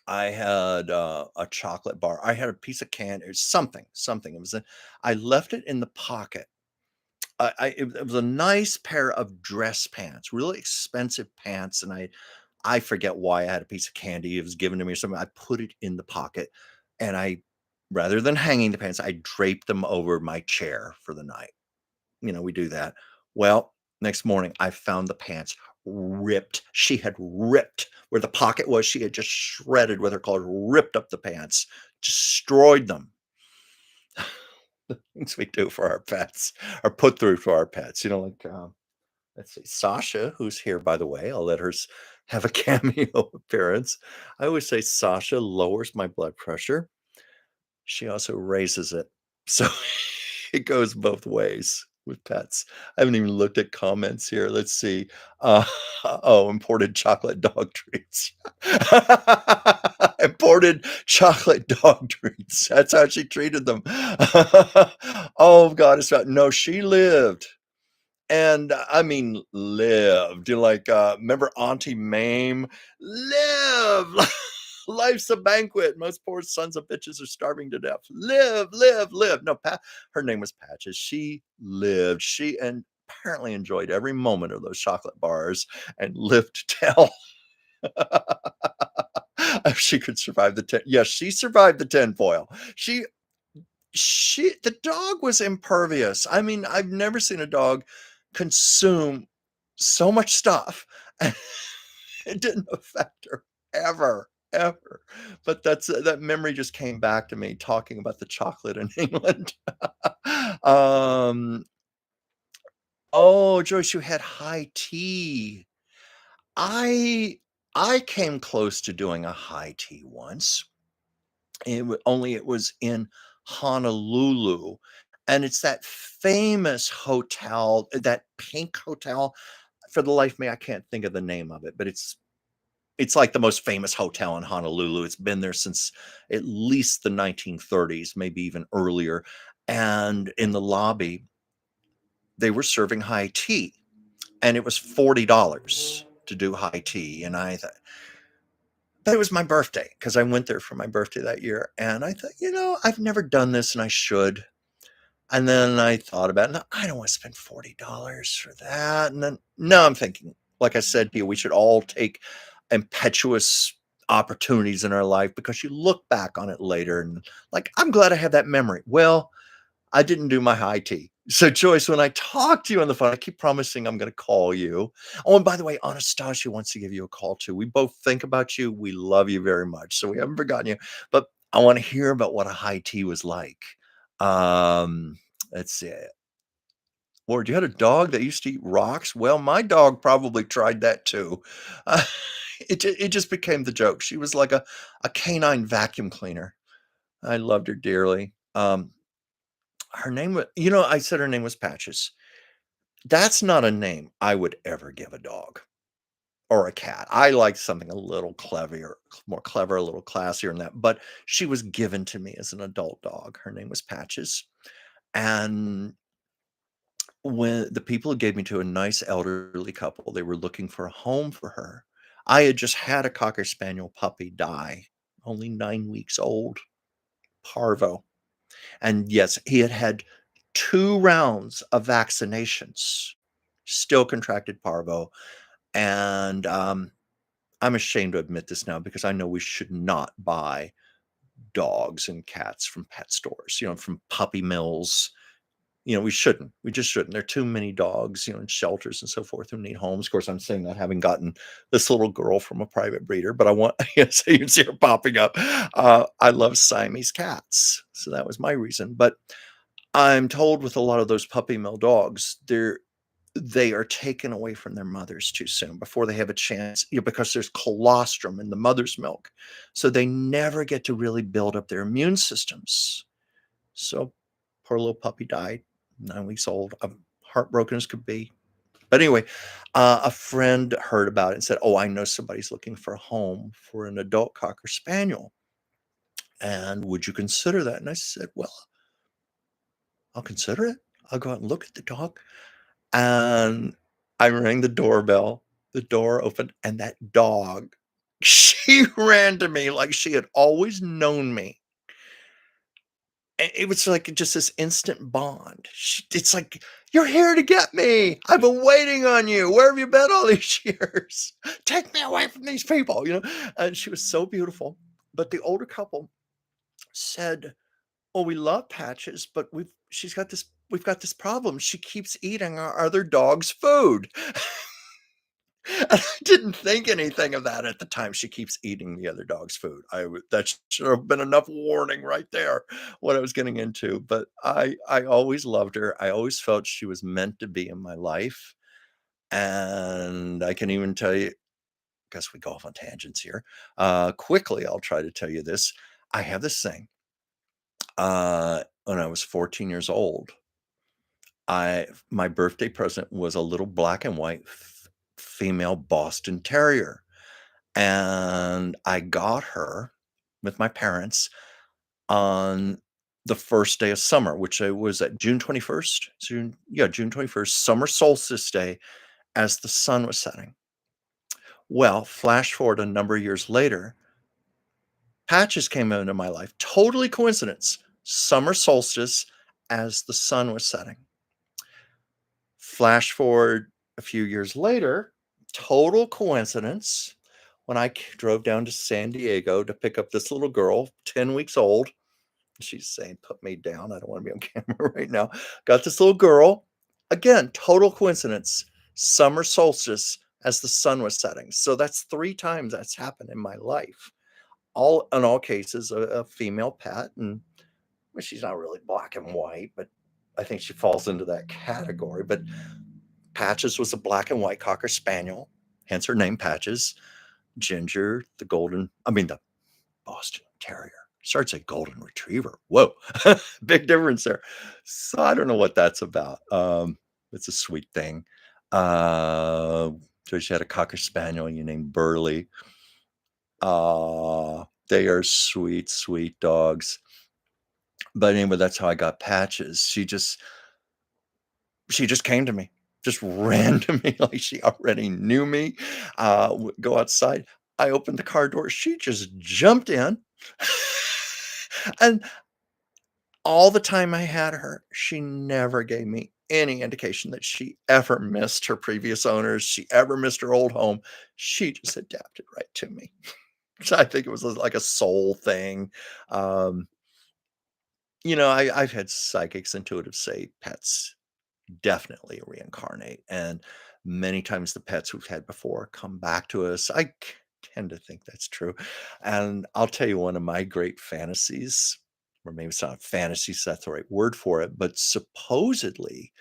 I had, a chocolate bar. I had a piece of candy or something. I left it in the pocket. It was a nice pair of dress pants, really expensive pants, and I forget why I had a piece of candy. It was given to me or something. I put it in the pocket, and rather than hanging the pants, I draped them over my chair for the night. We do that. Well, next morning, I found the pants ripped. She had ripped where the pocket was. She had just shredded with her claws, ripped up the pants, destroyed them. The things we do for our pets or put through for our pets, like, let's see, Sasha, who's here, by the way, I'll let her have a cameo appearance. I always say Sasha lowers my blood pressure. She also raises it. So it goes both ways with pets. I haven't even looked at comments here. Let's see. Uh, oh, imported chocolate dog treats. Imported chocolate dog treats. That's how she treated them. Oh, God. No, she lived. And, I mean, lived. Like, remember Auntie Mame? Live! Life's a banquet. Most poor sons of bitches are starving to death. Live, live, live. No, her name was Patches. She lived. She and apparently enjoyed every moment of those chocolate bars and lived to tell if she could survive the yes, she survived the tinfoil. The dog was impervious. I mean, I've never seen a dog consume so much stuff. It didn't affect her ever, ever. But that memory just came back to me talking about the chocolate in England. Um, oh, Joyce, you had high tea. I I came close to doing a high tea once. Only it was in Honolulu, and it's that famous hotel, that pink hotel. For the life of me, I can't think of the name of it, but it's like the most famous hotel in Honolulu. It's been there since at least the 1930s, maybe even earlier. And in the lobby, they were serving high tea, and it was $40 to do high tea. And I thought, but it was my birthday because I went there for my birthday that year. And I thought, I've never done this and I should. And then I thought about it. No, I don't want to spend $40 for that. And then now I'm thinking, like I said to you, we should all take impetuous opportunities in our life because you look back on it later and like, I'm glad I had that memory. Well, I didn't do my high tea. So, Joyce, when I talk to you on the phone, I keep promising I'm going to call you. Oh, and by the way, Anastasia wants to give you a call too. We both think about you. We love you very much. So we haven't forgotten you. But I want to hear about what a high tea was like. Um, let's see. Or you had a dog that used to eat rocks? Well, my dog probably tried that too. Uh, it just became the joke. She was like a canine vacuum cleaner. I loved her dearly. Her name wa I said her name was Patches. That's not a name I would ever give a dog or a cat. I like something a little clever, more clever, a little classier than that, but she was given to me as an adult dog. Her name was Patches, and when the people who gave me to a nice elderly couple, they were looking for a home for her. I had just had a Cocker Spaniel puppy die, only 9 weeks old, Parvo. And yes, he had had 2 rounds of vaccinations, still contracted Parvo, and, I'm ashamed to admit this now because I know we should not buy dogs and cats from pet stores, from puppy mills. We shouldn't. We just shouldn't. There are too many dogs, in shelters and so forth who need homes. Of course, I'm saying that having gotten this little girl from a private breeder, but I want so you can see her popping up. I love Siamese cats, so that was my reason. But I'm told with a lot of those puppy mill dogs, they are taken away from their mothers too soon before they have a chance, because there's colostrum in the mother's milk. So they never get to really build up their immune systems. So poor little puppy died, 9 weeks old. I'm heartbroken as could be. But anyway, a friend heard about it and said, "Oh, I know somebody's looking for a home for an adult Cocker Spaniel. And would you consider that?" And I said, "Well, I'll consider it. I'll go out and look at the dog." And I rang the doorbell. The door opened, and that dog, she ran to me like she had always known me. It was like just this instant bond. It's like, "You're here to get me. I've been waiting on you. Where have you been all these years? Take me away from these people," And she was so beautiful. But the older couple said, "Oh, we love Patches, but we've got this problem. She keeps eating our other dog's food." And I didn't think anything of that at the time. She keeps eating the other dog's food. That should have been enough warning right there, what I was getting into. But I always loved her. I always felt she was meant to be in my life. And I can even tell you, guess we go off on tangents here. Quickly, I'll try to tell you this. I have this thing. When I was 14 years old, I my birthday present was a little black and white female Boston Terrier. And I got her with my parents on the first day of summer, which I was at June 21st. June 21st, summer solstice day, as the sun was setting. Well, flash forward a number of years later, Patches came into my life. Totally coincidence. Summer solstice as the sun was setting. Flash forward a few years later, total coincidence, when I drove down to San Diego to pick up this little girl, 10 weeks old. She's saying, "Put me down. I don't want to be on camera right now." Got this little girl. Again, total coincidence. Summer solstice as the sun was setting. So that's 3 times that's happened in my life. All in all cases, a female pet, and well, she's not really black and white, but I think she falls into that category. But Patches was a black and white Cocker Spaniel, hence her name, Patches. Ginger, the Boston Terrier. Starts a golden retriever. Whoa, big difference there. So I don't know what that's about. It's a sweet thing. Uh, so she had a Cocker Spaniel you named Burley. They are sweet, sweet dogs. But anyway, that's how I got Patches. She just came to me, just ran to me like she already knew me. Go outside. I opened the car door. She just jumped in. And all the time I had her, she never gave me any indication that she ever missed her previous owners. She ever missed her old home. She just adapted right to me. So I think it was like a soul thing. Um, I've had psychics, intuitives say pets definitely reincarnate, and many times the pets we've had before come back to us. Tend to think that's true. And I'll tell you one of my great fantasies. or maybe it's not fantasy, so that's the right word for it, but supposedly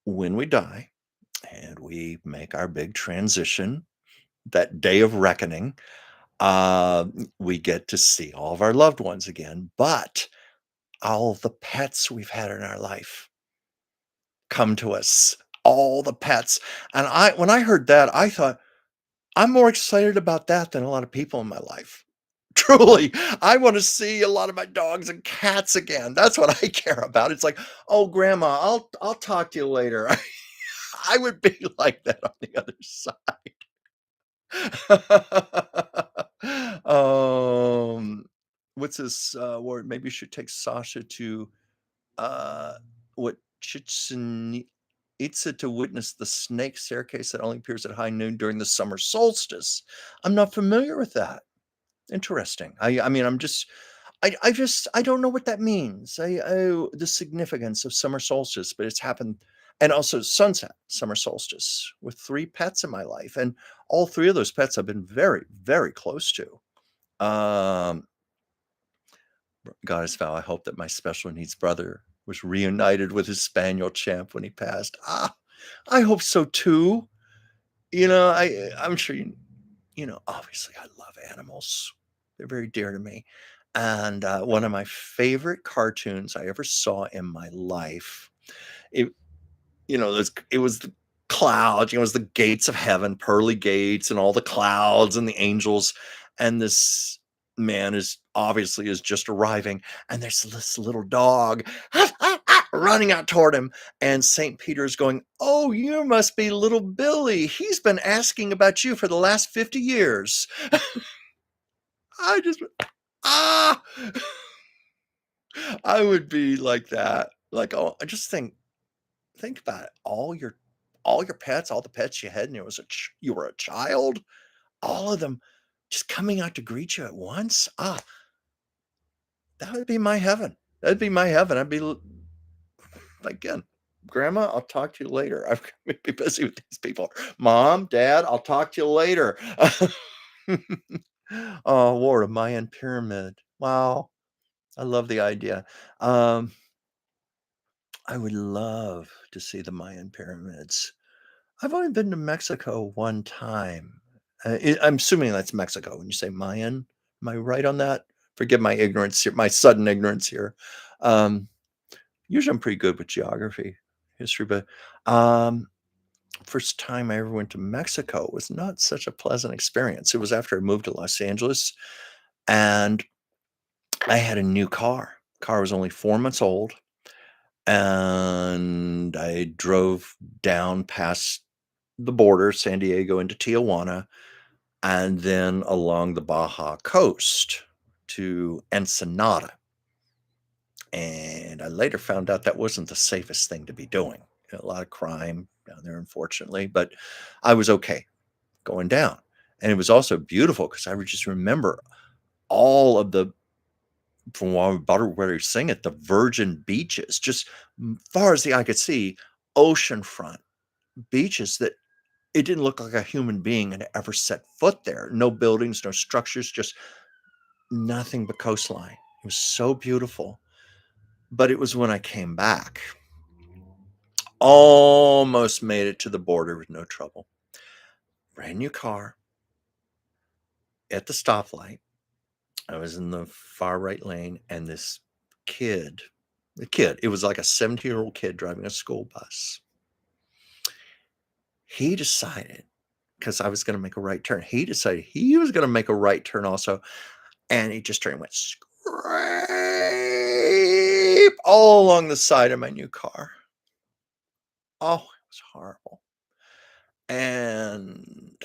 when we die and we make our big transition, that day of reckoning, we get to see all of our loved ones again, but all the pets we've had in our life come to us, all the pets. And when I heard that, I thought, I'm more excited about that than a lot of people in my life. Truly, I want to see a lot of my dogs and cats again. That's what I care about. It's like, oh, grandma, I'll talk to you later. I would be like that on the other side. um, what's this word? Maybe you should take Sasha to uh, what Chichen Itza to witness the snake staircase that only appears at high noon during the summer solstice. I'm not familiar with that. Interesting. I mean, I don't know what that means. The significance of summer solstice, but it's happened, and also sunset, summer solstice, with 3 pets in my life, and all 3 of those pets I've been very, very close to. Um, Goddess vow, I hope that my special needs brother was reunited with his spaniel Champ when he passed. I hope so too. I'm sure obviously I love animals. They're very dear to me. And one of my favorite cartoons I ever saw in my life, it, it was the clouds, it was the gates of heaven, pearly gates, and all the clouds and the angels. And this man is just arriving, and there's this little dog running out toward him. And St. Peter's going, oh, you must be little Billy. He's been asking about you for the last 50 years. I just, ah, I would be like that. Like, oh, I just think about it. All your pets, all the pets you had, and you were a child, all of them just coming out to greet you at once. That would be my heaven. That'd be my heaven. Again, Grandma, I'll talk to you later. I'm gonna be busy with these people. Mom, Dad, I'll talk to you later. Oh, War of Mayan pyramid. Wow, I love the idea. Um, I would love to see the Mayan pyramids. I've only been to Mexico one time. I'm assuming that's Mexico when you say Mayan. Am I right on that? Forgive my ignorance here, my sudden ignorance here. Um, Usually I'm pretty good with geography, history, but um, first time I ever went to Mexico was not such a pleasant experience. It was after I moved to Los Angeles, and I had a new car. Car was only 4 months old, and I drove down past the border, San Diego into Tijuana, and then along the Baja coast to Ensenada. And I later found out that wasn't the safest thing to be doing. A lot of crime down there, unfortunately, but I was okay going down. And it was also beautiful because I would just remember all of the, from where you sing it, the virgin beaches, just far as the eye could see, oceanfront beaches that it didn't look like a human being had ever set foot there. No buildings, no structures, just nothing but coastline. It was so beautiful. But it was when I came back, almost made it to the border with no trouble. Brand new car at the stoplight. I was in the far right lane, and this kid, it was like a 17-year-old kid driving a school bus. He decided, because I was going to make a right turn, he decided he was going to make a right turn also. And he just turned and went scrape all along the side of my new car. Oh, it was horrible. And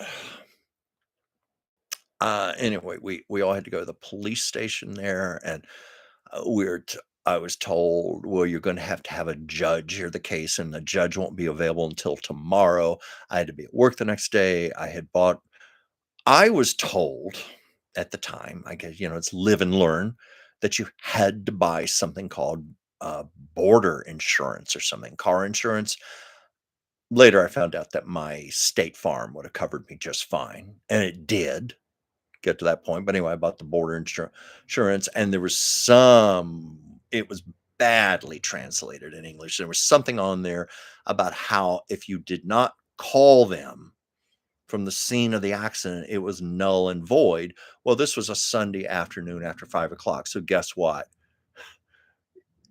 anyway, we all had to go to the police station there, and I was told, well, you're going to have a judge hear the case, and the judge won't be available until tomorrow. I had to be at work the next day. I was told at the time, I guess, it's live and learn, that you had to buy something called border insurance or something, car insurance. Later, I found out that my State Farm would have covered me just fine, and it did. get to that point, but anyway, I bought the border insurance, and there was some it was badly translated in English. There was something on there about how if you did not call them from the scene of the accident, it was null and void. Well, this was a Sunday afternoon after 5 o'clock. So guess what?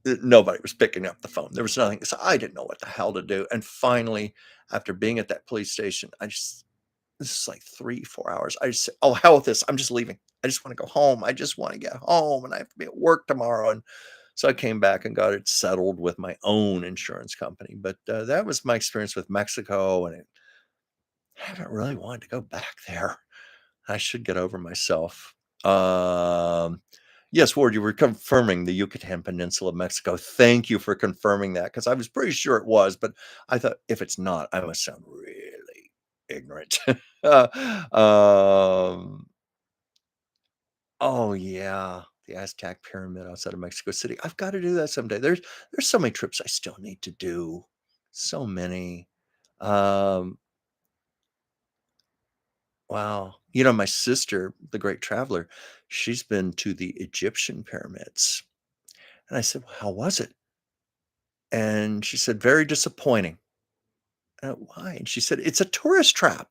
Nobody was picking up the phone. There was nothing. So I didn't know what the hell to do. And finally, after being at that police station, this is like 3, 4 hours. I just said, oh, hell with this. I'm just leaving. I just want to go home. I just want to get home and I have to be at work tomorrow. And so I came back and got it settled with my own insurance company. But that was my experience with Mexico. And I haven't really wanted to go back there. I should get over myself. Um, yes, Ward, you were confirming the Yucatan Peninsula of Mexico. Thank you for confirming that because I was pretty sure it was, but I thought if it's not, I must sound really ignorant. um, oh yeah, the Aztec pyramid outside of Mexico City. I've got to do that someday. There's so many trips I still need to do. So many. Um, Wow. My sister, the great traveler, she's been to the Egyptian pyramids. And I said, well, how was it? And she said, very disappointing. Why? And she said, it's a tourist trap.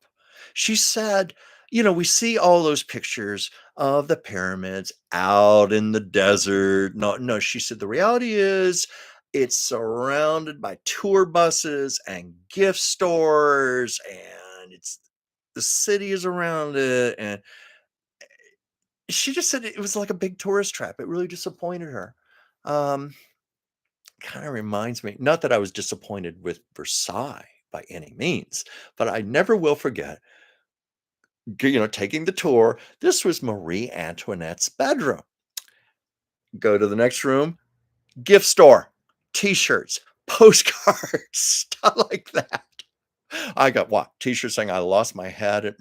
She said, we see all those pictures of the pyramids out in the desert. No, no, she said, the reality is it's surrounded by tour buses and gift stores, and the city is around it. And she just said it was like a big tourist trap. It really disappointed her. Um, Kinda reminds me, not that I was disappointed with Versailles by any means, but I never will forget, taking the tour. This was Marie Antoinette's bedroom. Go to the next room, gift store, T-shirts, postcards, stuff like that. I got what? T-shirts saying I lost my head at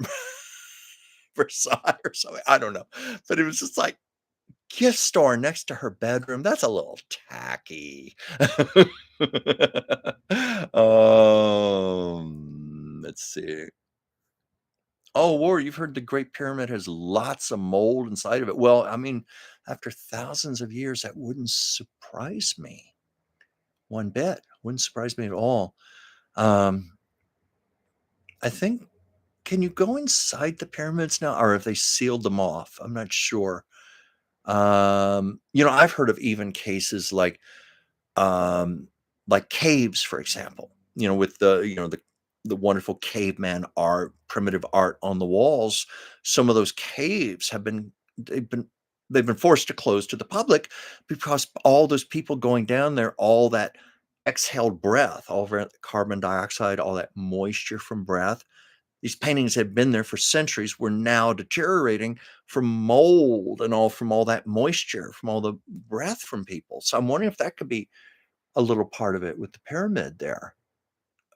Versailles or something. I don't know. But it was just like, gift store next to her bedroom, that's a little tacky. Let's see. Oh, war, you've heard the Great Pyramid has lots of mold inside of it. Well, I mean, after thousands of years, that wouldn't surprise me one bit. Wouldn't surprise me at all. Um, I think, can you go inside the pyramids now, or have they sealed them off? I'm not sure. I've heard of even cases um, like caves, for example, with the wonderful caveman art, primitive art on the walls. Some of those caves they've been they've been forced to close to the public because all those people going down there, all that exhaled breath, all that carbon dioxide, all that moisture from breath. These paintings had been there for centuries, were now deteriorating from mold and all from all that moisture, from all the breath from people. So I'm wondering if that could be a little part of it with the pyramid there.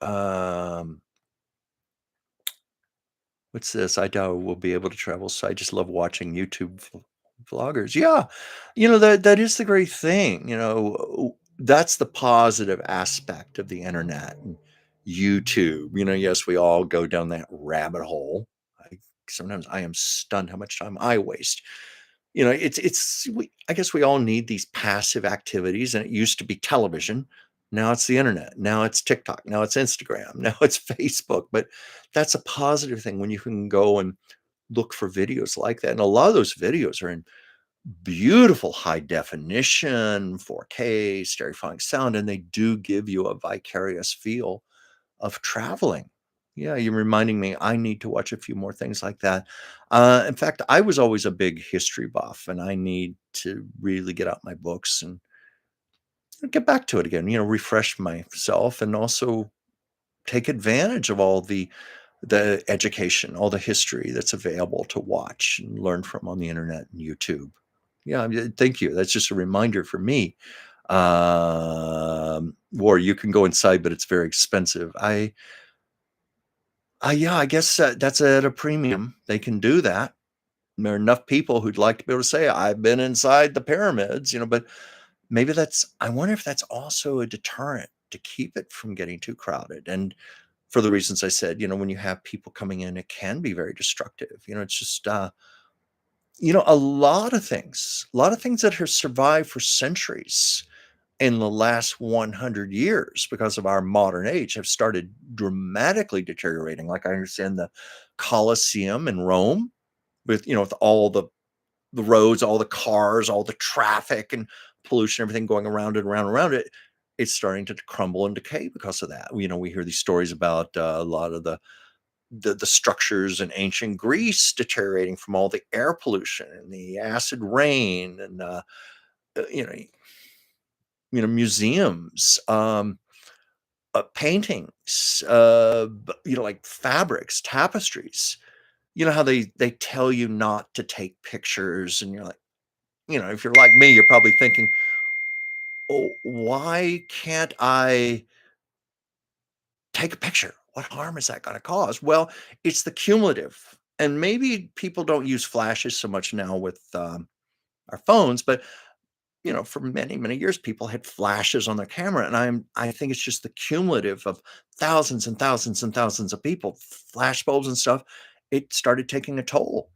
Um, what's this? I doubt we'll be able to travel, so I just love watching YouTube vloggers. Yeah, that is the great thing. That's the positive aspect of the internet and YouTube. Yes, we all go down that rabbit hole. Sometimes I am stunned how much time I waste. I guess we all need these passive activities, and it used to be television. Now it's the internet. Now it's TikTok. Now it's Instagram. Now it's Facebook. But that's a positive thing when you can go and look for videos like that. And a lot of those videos are in beautiful high definition, 4K, stereophonic sound, and they do give you a vicarious feel of traveling. Yeah, you're reminding me I need to watch a few more things like that. In fact, I was always a big history buff, and I need to really get out my books and get back to it again, refresh myself and also take advantage of all the education, all the history that's available to watch and learn from on the internet and YouTube. Yeah, thank you. That's just a reminder for me. Or you can go inside, but it's very expensive. Yeah, I guess that's at a premium. They can do that. There are enough people who'd like to be able to say, I've been inside the pyramids, but maybe I wonder if that's also a deterrent to keep it from getting too crowded. And for the reasons I said, when you have people coming in, it can be very destructive. It's just, A lot of things that have survived for centuries in the last 100 years because of our modern age have started dramatically deteriorating. Like I understand the Colosseum in Rome with, with all the roads, all the cars, all the traffic and pollution, everything going around and around and around it. It's starting to crumble and decay because of that. We hear these stories about a lot of the structures in ancient Greece deteriorating from all the air pollution and the acid rain and uh, you know museums, paintings, like fabrics, tapestries. You know how they tell you not to take pictures, and you're like, if you're like me, you're probably thinking, oh, why can't I take a picture? What harm is that going to cause? Well, it's the cumulative. And maybe people don't use flashes so much now with our phones, but for many, many years, people had flashes on their camera, and I think it's just the cumulative of thousands and thousands and thousands of people, flash bulbs and stuff. It started taking a toll,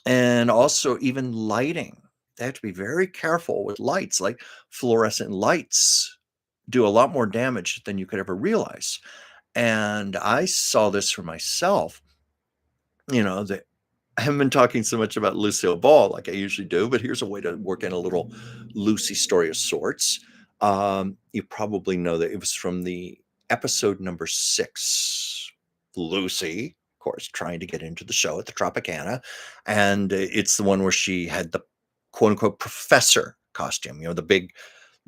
and also even lighting. They have to be very careful with lights, like fluorescent lights do a lot more damage than you could ever realize. And I saw this for myself. That I haven't been talking so much about Lucille Ball like I usually do, but here's a way to work in a little Lucy story of sorts. You probably know that it was from the episode number 6, Lucy, of course, trying to get into the show at the Tropicana. And it's the one where she had the quote unquote professor costume, the big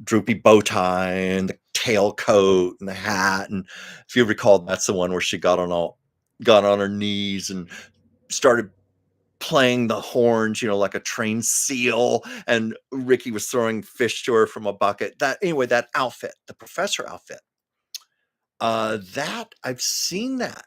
droopy bow tie and the tailcoat and the hat. And if you recall, that's the one where she got on her knees and started playing the horns, like a trained seal, and Ricky was throwing fish to her from a bucket. That outfit, the professor outfit, that I've seen that.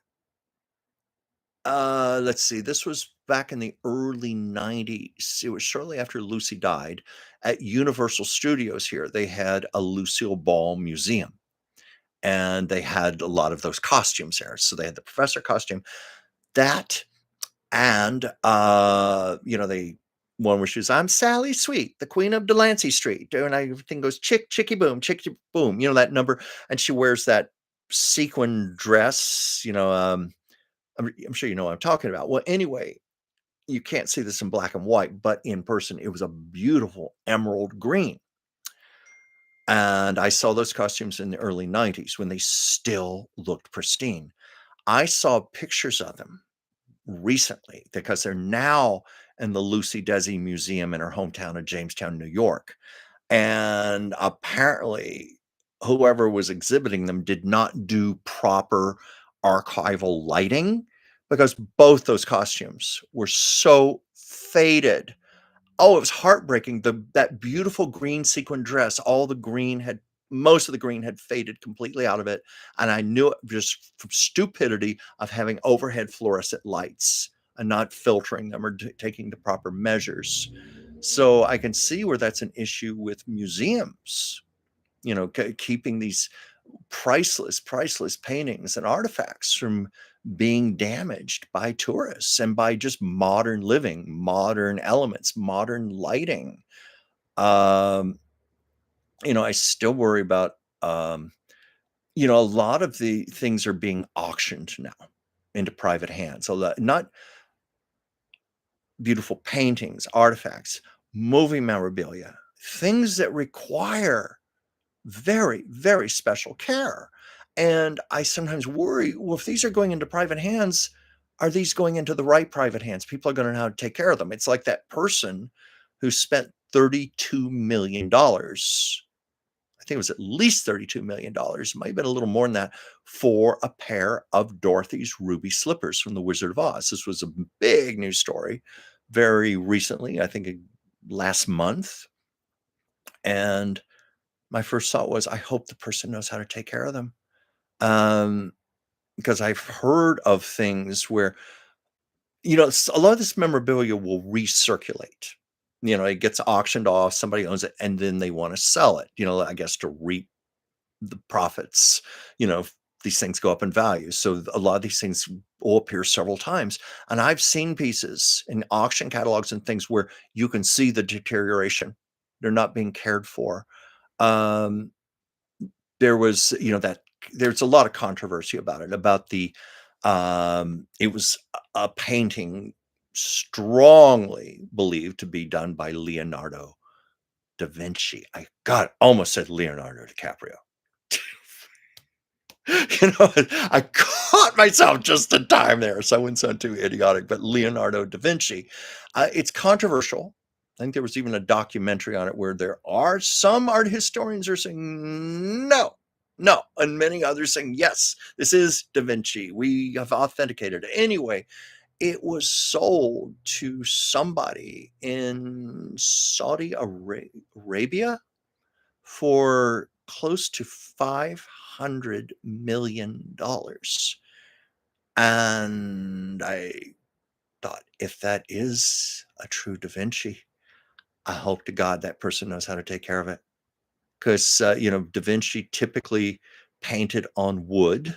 Let's see, this was back in the early 90s. It was shortly after Lucy died. At Universal Studios here, they had a Lucille Ball museum, and they had a lot of those costumes there. So they had the professor costume, that and, they one where she was, "I'm Sally Sweet, the queen of Delancey Street," and everything goes chick, chicky boom, chicky boom, that number, and she wears that sequin dress, I'm sure you know what I'm talking about. Well, anyway, you can't see this in black and white, but in person, it was a beautiful emerald green, and I saw those costumes in the early '90s when they still looked pristine. I saw pictures of them recently because they're now in the Lucy Desi Museum in her hometown of Jamestown, New York. And apparently, whoever was exhibiting them did not do proper archival lighting because both those costumes were so faded. Oh, it was heartbreaking. That beautiful green sequin dress, most of the green had faded completely out of it. And I knew it just from stupidity of having overhead fluorescent lights and not filtering them or taking the proper measures. So I can see where that's an issue with museums, keeping these priceless paintings and artifacts from being damaged by tourists and by just modern living, modern elements, modern lighting. Um, I still worry about, a lot of the things are being auctioned now into private hands. So not beautiful paintings, artifacts, movie memorabilia, things that require very, very special care. And I sometimes worry, well, if these are going into private hands, are these going into the right private hands? People are going to know how to take care of them. It's like that person who spent $32 million. I think it was at least $32 million. It might have been a little more than that for a pair of Dorothy's ruby slippers from The Wizard of Oz. This was a big news story very recently, I think last month. And my first thought was, I hope the person knows how to take care of them. Um, because I've heard of things where, a lot of this memorabilia will recirculate. It gets auctioned off, somebody owns it, and then they want to sell it, I guess to reap the profits, you know, these things go up in value. So a lot of these things will appear several times. And I've seen pieces in auction catalogs and things where you can see the deterioration. They're not being cared for. Um, there was, that there's a lot of controversy about it, about it was a painting strongly believed to be done by Leonardo da Vinci. I God almost said Leonardo DiCaprio. I caught myself just in time there, so I wouldn't sound too idiotic. But Leonardo da Vinci, it's controversial. I think there was even a documentary on it where there are some art historians are saying no, no, and many others saying yes, this is da Vinci. We have authenticated it. Anyway, it was sold to somebody in Saudi Arabia for close to $500 million. And I thought, if that is a true Da Vinci, I hope to God that person knows how to take care of it. Because, Da Vinci typically painted on wood.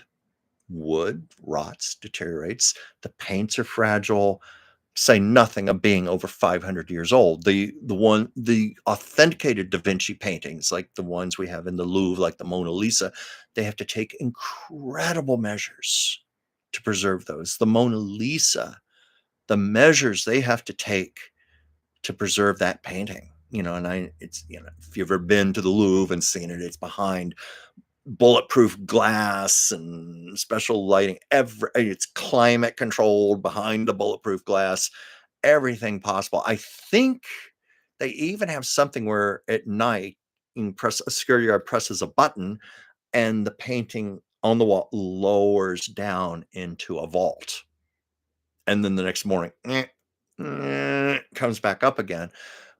Wood rots, deteriorates. The paints are fragile. Say nothing of being over 500 years old. The authenticated Da Vinci paintings, like the ones we have in the Louvre, like the Mona Lisa, they have to take incredible measures to preserve those. The Mona Lisa, the measures they have to take to preserve that painting, it's, if you've ever been to the Louvre and seen it, it's behind bulletproof glass and special lighting. It's climate controlled behind the bulletproof glass, everything possible. I think they even have something where at night a security guard presses a button and the painting on the wall lowers down into a vault. And then the next morning, comes back up again.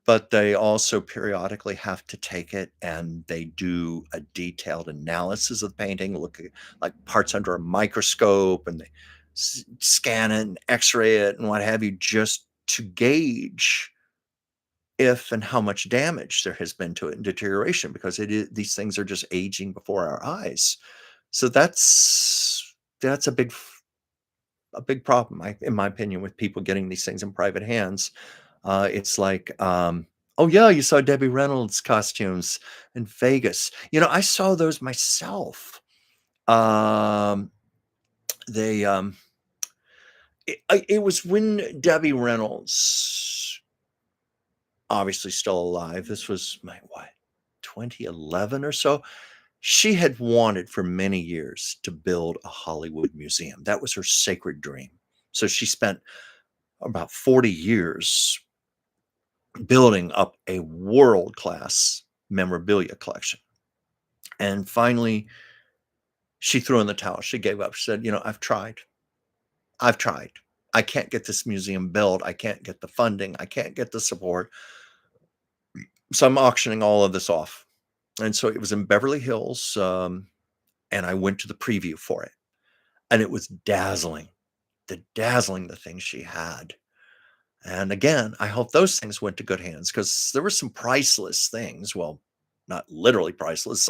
But they also periodically have to take it and they do a detailed analysis of the painting, look at like parts under a microscope, and they scan it and x-ray it and what have you, just to gauge if and how much damage there has been to it and deterioration, because these things are just aging before our eyes. So that's a big problem, in my opinion, with people getting these things in private hands. It's like, oh yeah, you saw Debbie Reynolds costumes in Vegas. I saw those myself. Um, they, it was when Debbie Reynolds, obviously still alive. This was my what, 2011 or so. She had wanted for many years to build a Hollywood museum. That was her sacred dream. So she spent about 40 years building up a world-class memorabilia collection. And finally, she threw in the towel. She gave up. She said, I've tried. I've tried. I can't get this museum built. I can't get the funding. I can't get the support. So I'm auctioning all of this off. And so it was in Beverly Hills. And I went to the preview for it. And it was dazzling. The things she had. And again, I hope those things went to good hands, because there were some priceless things. Well, not literally priceless.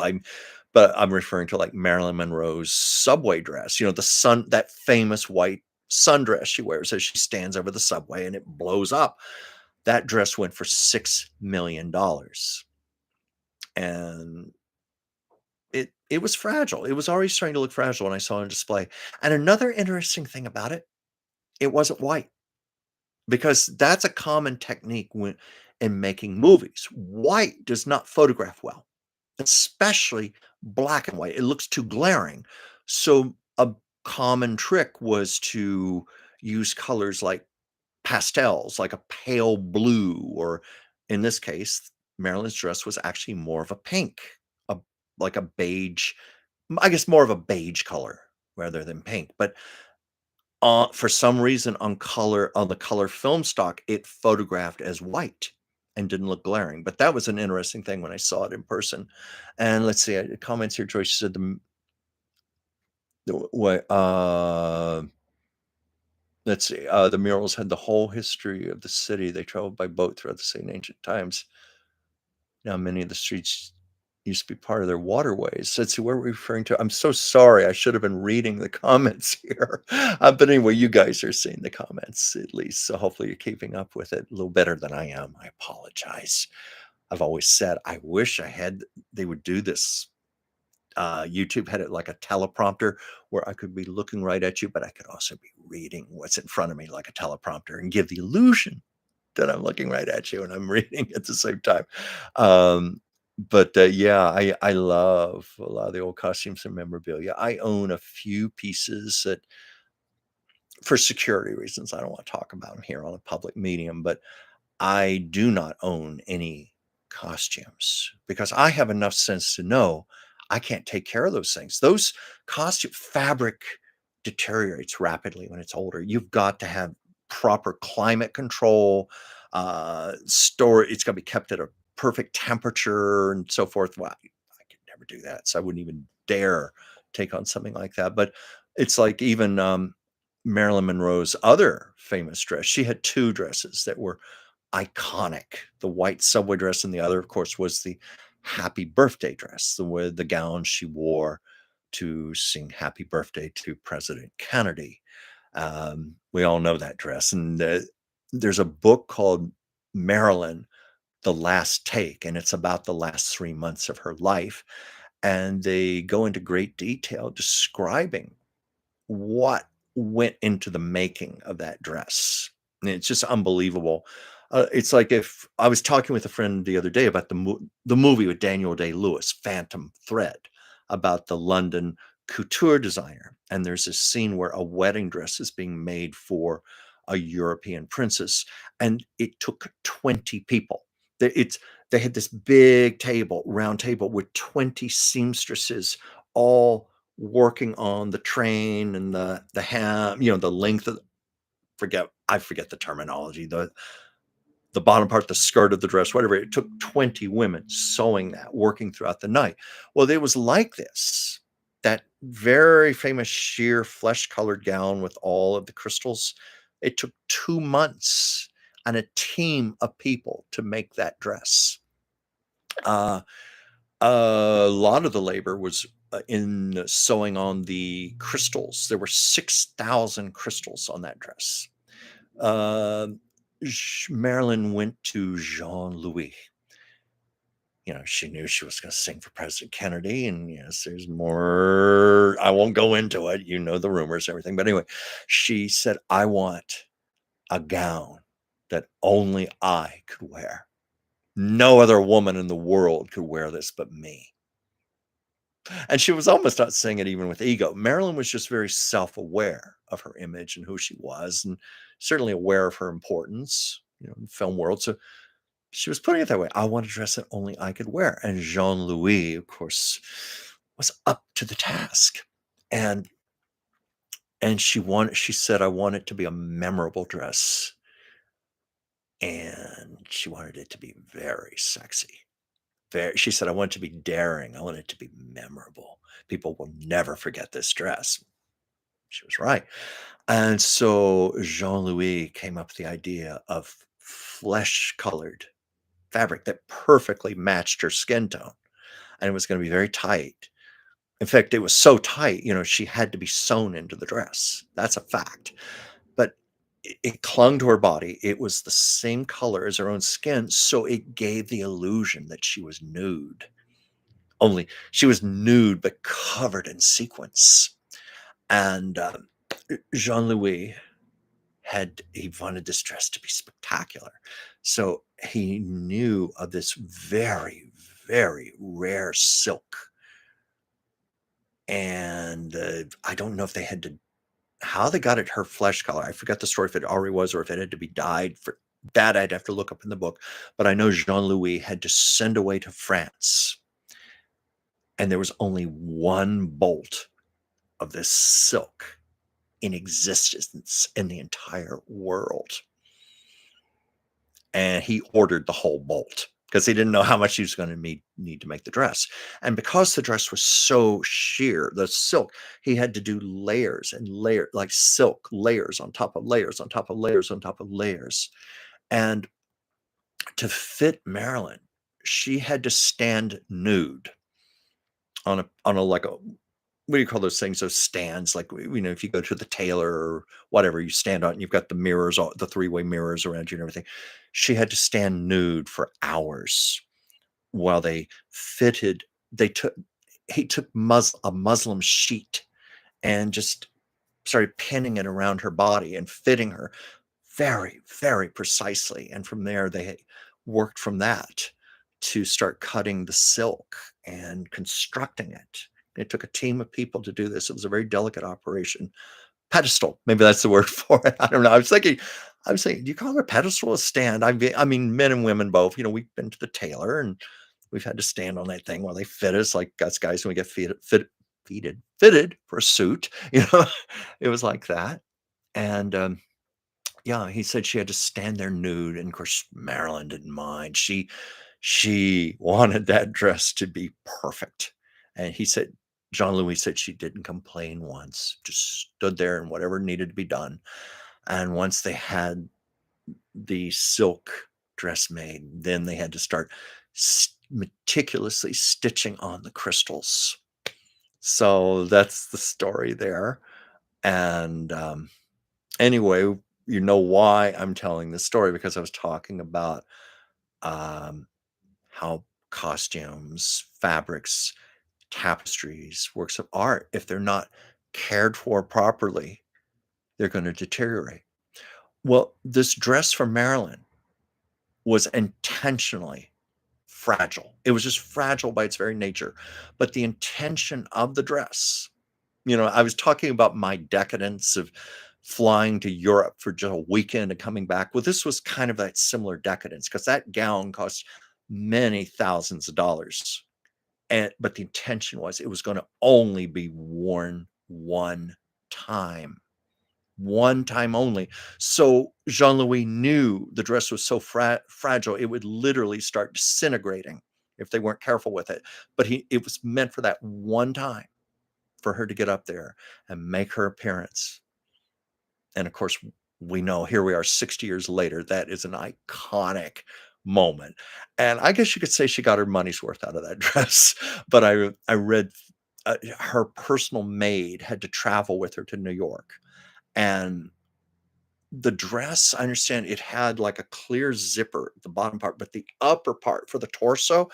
But I'm referring to like Marilyn Monroe's subway dress. That famous white sundress she wears as she stands over the subway and it blows up. That dress went for $6 million, and it was fragile. It was already starting to look fragile when I saw it on display. And another interesting thing about it, it wasn't white. Because that's a common technique in making movies. White does not photograph well, especially black and white. It looks too glaring. So a common trick was to use colors like pastels, like a pale blue, or in this case, Marilyn's dress was actually more of a pink, a like a beige, I guess more of a beige color rather than pink. But for some reason on the color film stock, it photographed as white and didn't look glaring. But that was an interesting thing when I saw it in person. And let's see, comments here, Joyce said what, let's see, the murals had the whole history of the city. They traveled by boat throughout the same ancient times. Now many of the streets used to be part of their waterways. Let's see, what we're we referring to? I'm so sorry. I should have been reading the comments here. But anyway, you guys are seeing the comments at least. So hopefully you're keeping up with it a little better than I am. I apologize. I've always said I wish they would do this. YouTube had it like a teleprompter where I could be looking right at you, but I could also be reading what's in front of me like a teleprompter and give the illusion that I'm looking right at you and I'm reading at the same time. Um, but yeah, I love a lot of the old costumes and memorabilia. I own a few pieces that, for security reasons, I don't want to talk about them here on a public medium, but I do not own any costumes because I have enough sense to know I can't take care of those things. Those costume fabric deteriorates rapidly when it's older. You've got to have proper climate control, store. It's got to be kept at a perfect temperature and so forth. Well, I could never do that, so I wouldn't even dare take on something like that. But it's like even Marilyn Monroe's other famous dress. She had two dresses that were iconic. The white subway dress, and the other, of course, was the happy birthday dress, the gown she wore to sing happy birthday to President Kennedy. We all know that dress. And there's a book called Marilyn, The Last Take, and it's about the last 3 months of her life. And they go into great detail describing what went into the making of that dress. And it's just unbelievable. It's like if I was talking with a friend the other day about the movie with Daniel Day-Lewis, Phantom Thread, about the London couture designer. And there's this scene where a wedding dress is being made for a European princess, and it took 20 people. They had this big table, round table, with 20 seamstresses all working on the train and the hem, the length of I forget the terminology, the bottom part, the skirt of the dress, whatever. It took 20 women sewing that, working throughout the night. Well, it was like this. That very famous sheer flesh-colored gown with all of the crystals. It took 2 months and a team of people to make that dress. Uh, a lot of the labor was in sewing on the crystals. There were 6,000 crystals on that dress. Uh, Marilyn went to Jean Louis. She knew she was going to sing for President Kennedy. And yes, there's more. I won't go into it. You know the rumors, everything. But anyway, she said, I want a gown that only I could wear. No other woman in the world could wear this but me. And she was almost not saying it even with ego. Marilyn was just very self-aware of her image and who she was, and certainly aware of her importance, in the film world. So she was putting it that way. I want a dress that only I could wear. And Jean Louis, of course, was up to the task. And she said, I want it to be a memorable dress. And she wanted it to be very sexy. She said, I want it to be daring. I want it to be memorable. People will never forget this dress. She was right. And so Jean Louis came up with the idea of flesh colored fabric that perfectly matched her skin tone. And it was going to be very tight. In fact, it was so tight, she had to be sewn into the dress. That's a fact. But it clung to her body. It was the same color as her own skin. So it gave the illusion that she was nude. Only she was nude, but covered in sequins. And Jean Louis he wanted this dress to be spectacular. So he knew of this very, very rare silk. And I don't know if they had to, how they got it her flesh color. I forgot the story, if it already was or if it had to be dyed. For that, I'd have to look up in the book. But I know Jean Louis had to send away to France. And there was only one bolt of this silk in existence in the entire world. And he ordered the whole bolt because he didn't know how much he was going to need to make the dress. And because the dress was so sheer, the silk, he had to do layers and layers, like silk, layers on top of layers on top of layers on top of layers. And to fit Marilyn, she had to stand nude on a like a what do you call those things? Those stands, like if you go to the tailor or whatever, you stand on, you've got the mirrors, all the three-way mirrors around you and everything. She had to stand nude for hours while they fitted. They took he took a Muslim sheet and just started pinning it around her body and fitting her very, very precisely. And from there, they worked from that to start cutting the silk and constructing it. It took a team of people to do this. It was a very delicate operation. Pedestal, maybe that's the word for it. I don't know. I was thinking, do you call it a pedestal, a stand? I mean, men and women both. We've been to the tailor and we've had to stand on that thing while they fit us, like us guys when we get fitted for a suit. It was like that. And yeah, he said she had to stand there nude, and of course, Marilyn didn't mind. She wanted that dress to be perfect, and he said Jean Louis said she didn't complain once, just stood there and whatever needed to be done. And once they had the silk dress made, then they had to start meticulously stitching on the crystals. So that's the story there. And anyway, you know why I'm telling this story, because I was talking about um, how costumes, fabrics, tapestries, works of art, if they're not cared for properly, they're going to deteriorate. Well, this dress from Marilyn was intentionally fragile. It was just fragile by its very nature. But the intention of the dress, I was talking about my decadence of flying to Europe for just a weekend and coming back. Well, this was kind of that similar decadence, because that gown cost many thousands of dollars. But the intention was it was going to only be worn time, one time only. So Jean Louis knew the dress was so fragile, it would literally start disintegrating if they weren't careful with it. But it was meant for that one time, for her to get up there and make her appearance. And of course, we know here we are 60 years later. That is an iconic moment. And I guess you could say she got her money's worth out of that dress. But I read her personal maid had to travel with her to New York. And the dress, I understand it had like a clear zipper at the bottom part, but the upper part for the torso,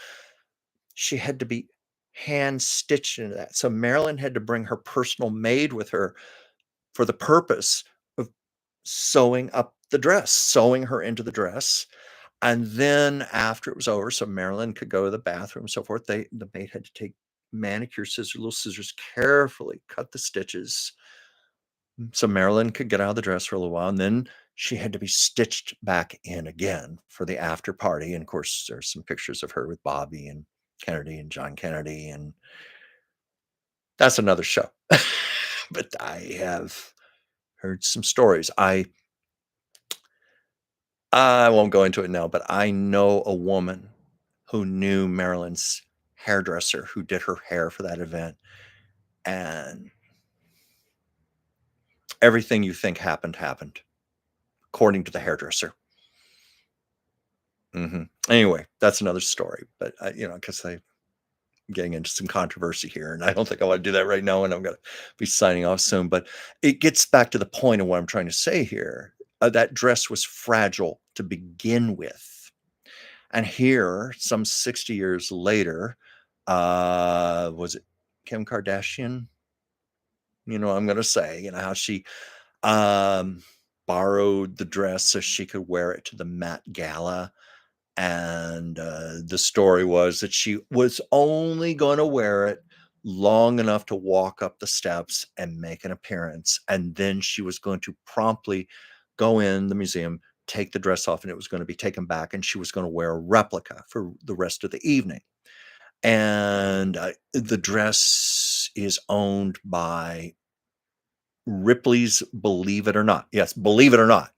she had to be hand stitched into that. So Marilyn had to bring her personal maid with her for the purpose of sewing up the dress, sewing her into the dress. And then after it was over, so Marilyn could go to the bathroom and so forth, the maid had to take manicure scissors, little scissors, carefully cut the stitches so Marilyn could get out of the dress for a little while. And then she had to be stitched back in again for the after party. And of course, there's some pictures of her with Bobby and Kennedy and John Kennedy. And that's another show. But I have heard some stories. I won't go into it now, but I know a woman who knew Marilyn's hairdresser who did her hair for that event. And everything you think happened, according to the hairdresser. Anyway, that's another story. But, because I'm getting into some controversy here, and I don't think I want to do that right now, and I'm going to be signing off soon. But it gets back to the point of what I'm trying to say here. That dress was fragile to begin with. And here, some 60 years later, was it Kim Kardashian? I'm going to say, how she borrowed the dress so she could wear it to the Met Gala. And the story was that she was only going to wear it long enough to walk up the steps and make an appearance. And then she was going to promptly go in the museum, take the dress off, and it was going to be taken back. And she was going to wear a replica for the rest of the evening. And the dress is owned by Ripley's Believe It or Not. Yes, believe it or not.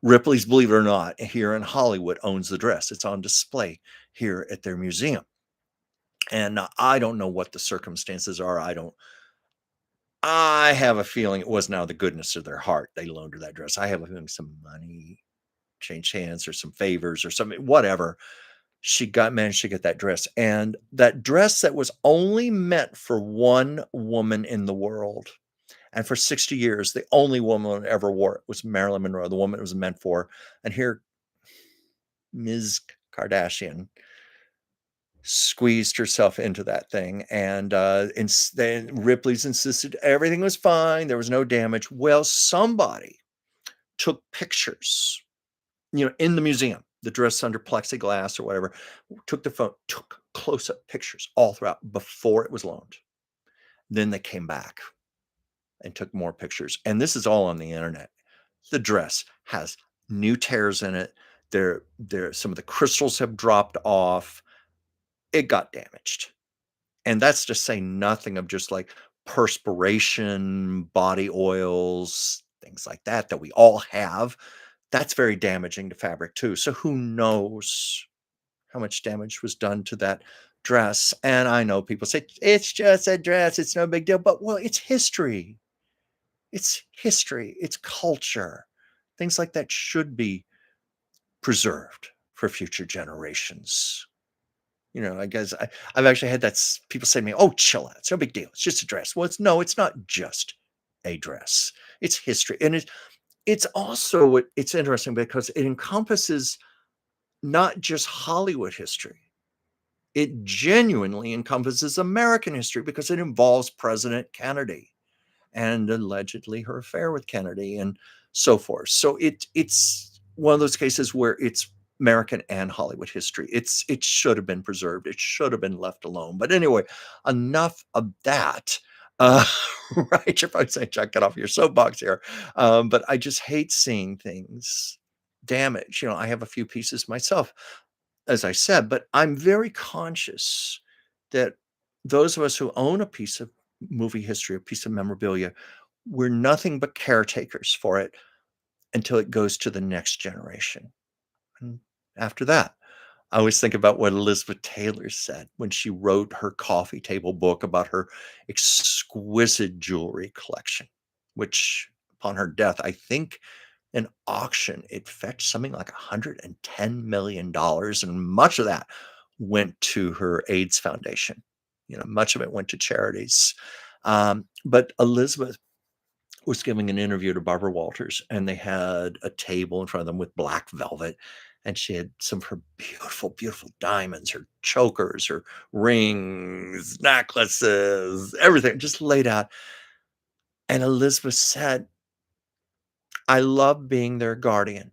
Ripley's Believe It or Not here in Hollywood owns the dress. It's on display here at their museum. And I don't know what the circumstances are. I have a feeling it wasn't out of the goodness of their heart they loaned her that dress. I have a feeling some money changed hands or some favors or something, whatever. She got managed to get that dress, and that dress that was only meant for one woman in the world, and for 60 years, the only woman that ever wore it was Marilyn Monroe, the woman it was meant for, and here Ms. Kardashian squeezed herself into that thing, and, then Ripley's insisted everything was fine, there was no damage. Well, somebody took pictures, in the museum, the dress under plexiglass or whatever, took the phone, took close-up pictures all throughout before it was loaned. Then they came back and took more pictures, and this is all on the internet. The dress has new tears in it. There some of the crystals have dropped off. It got damaged. And that's just saying nothing of just like perspiration, body oils, things like that we all have. That's very damaging to fabric too. So who knows how much damage was done to that dress? And I know people say it's just a dress, it's no big deal, but well, it's history. It's history, it's culture. Things like that should be preserved for future generations. I guess I've actually had people say to me, "Oh, chill out. It's no big deal. It's just a dress." Well, it's not just a dress. It's history, and it's also it's interesting because it encompasses not just Hollywood history. It genuinely encompasses American history because it involves President Kennedy and allegedly her affair with Kennedy and so forth. So it's one of those cases where it's American and Hollywood history. It should have been preserved. It should have been left alone. But anyway, enough of that. Uh, right? You're probably saying, "Chuck, get off your soapbox here." But I just hate seeing things damaged. I have a few pieces myself, as I said, but I'm very conscious that those of us who own a piece of movie history, a piece of memorabilia, we're nothing but caretakers for it until it goes to the next generation. And after that, I always think about what Elizabeth Taylor said when she wrote her coffee table book about her exquisite jewelry collection, which upon her death, I think an auction, it fetched something like $110 million, and much of that went to her AIDS foundation. Much of it went to charities. But Elizabeth was giving an interview to Barbara Walters, and they had a table in front of them with black velvet, and she had some of her beautiful, beautiful diamonds, her chokers, her rings, necklaces, everything just laid out. And Elizabeth said, "I love being their guardian."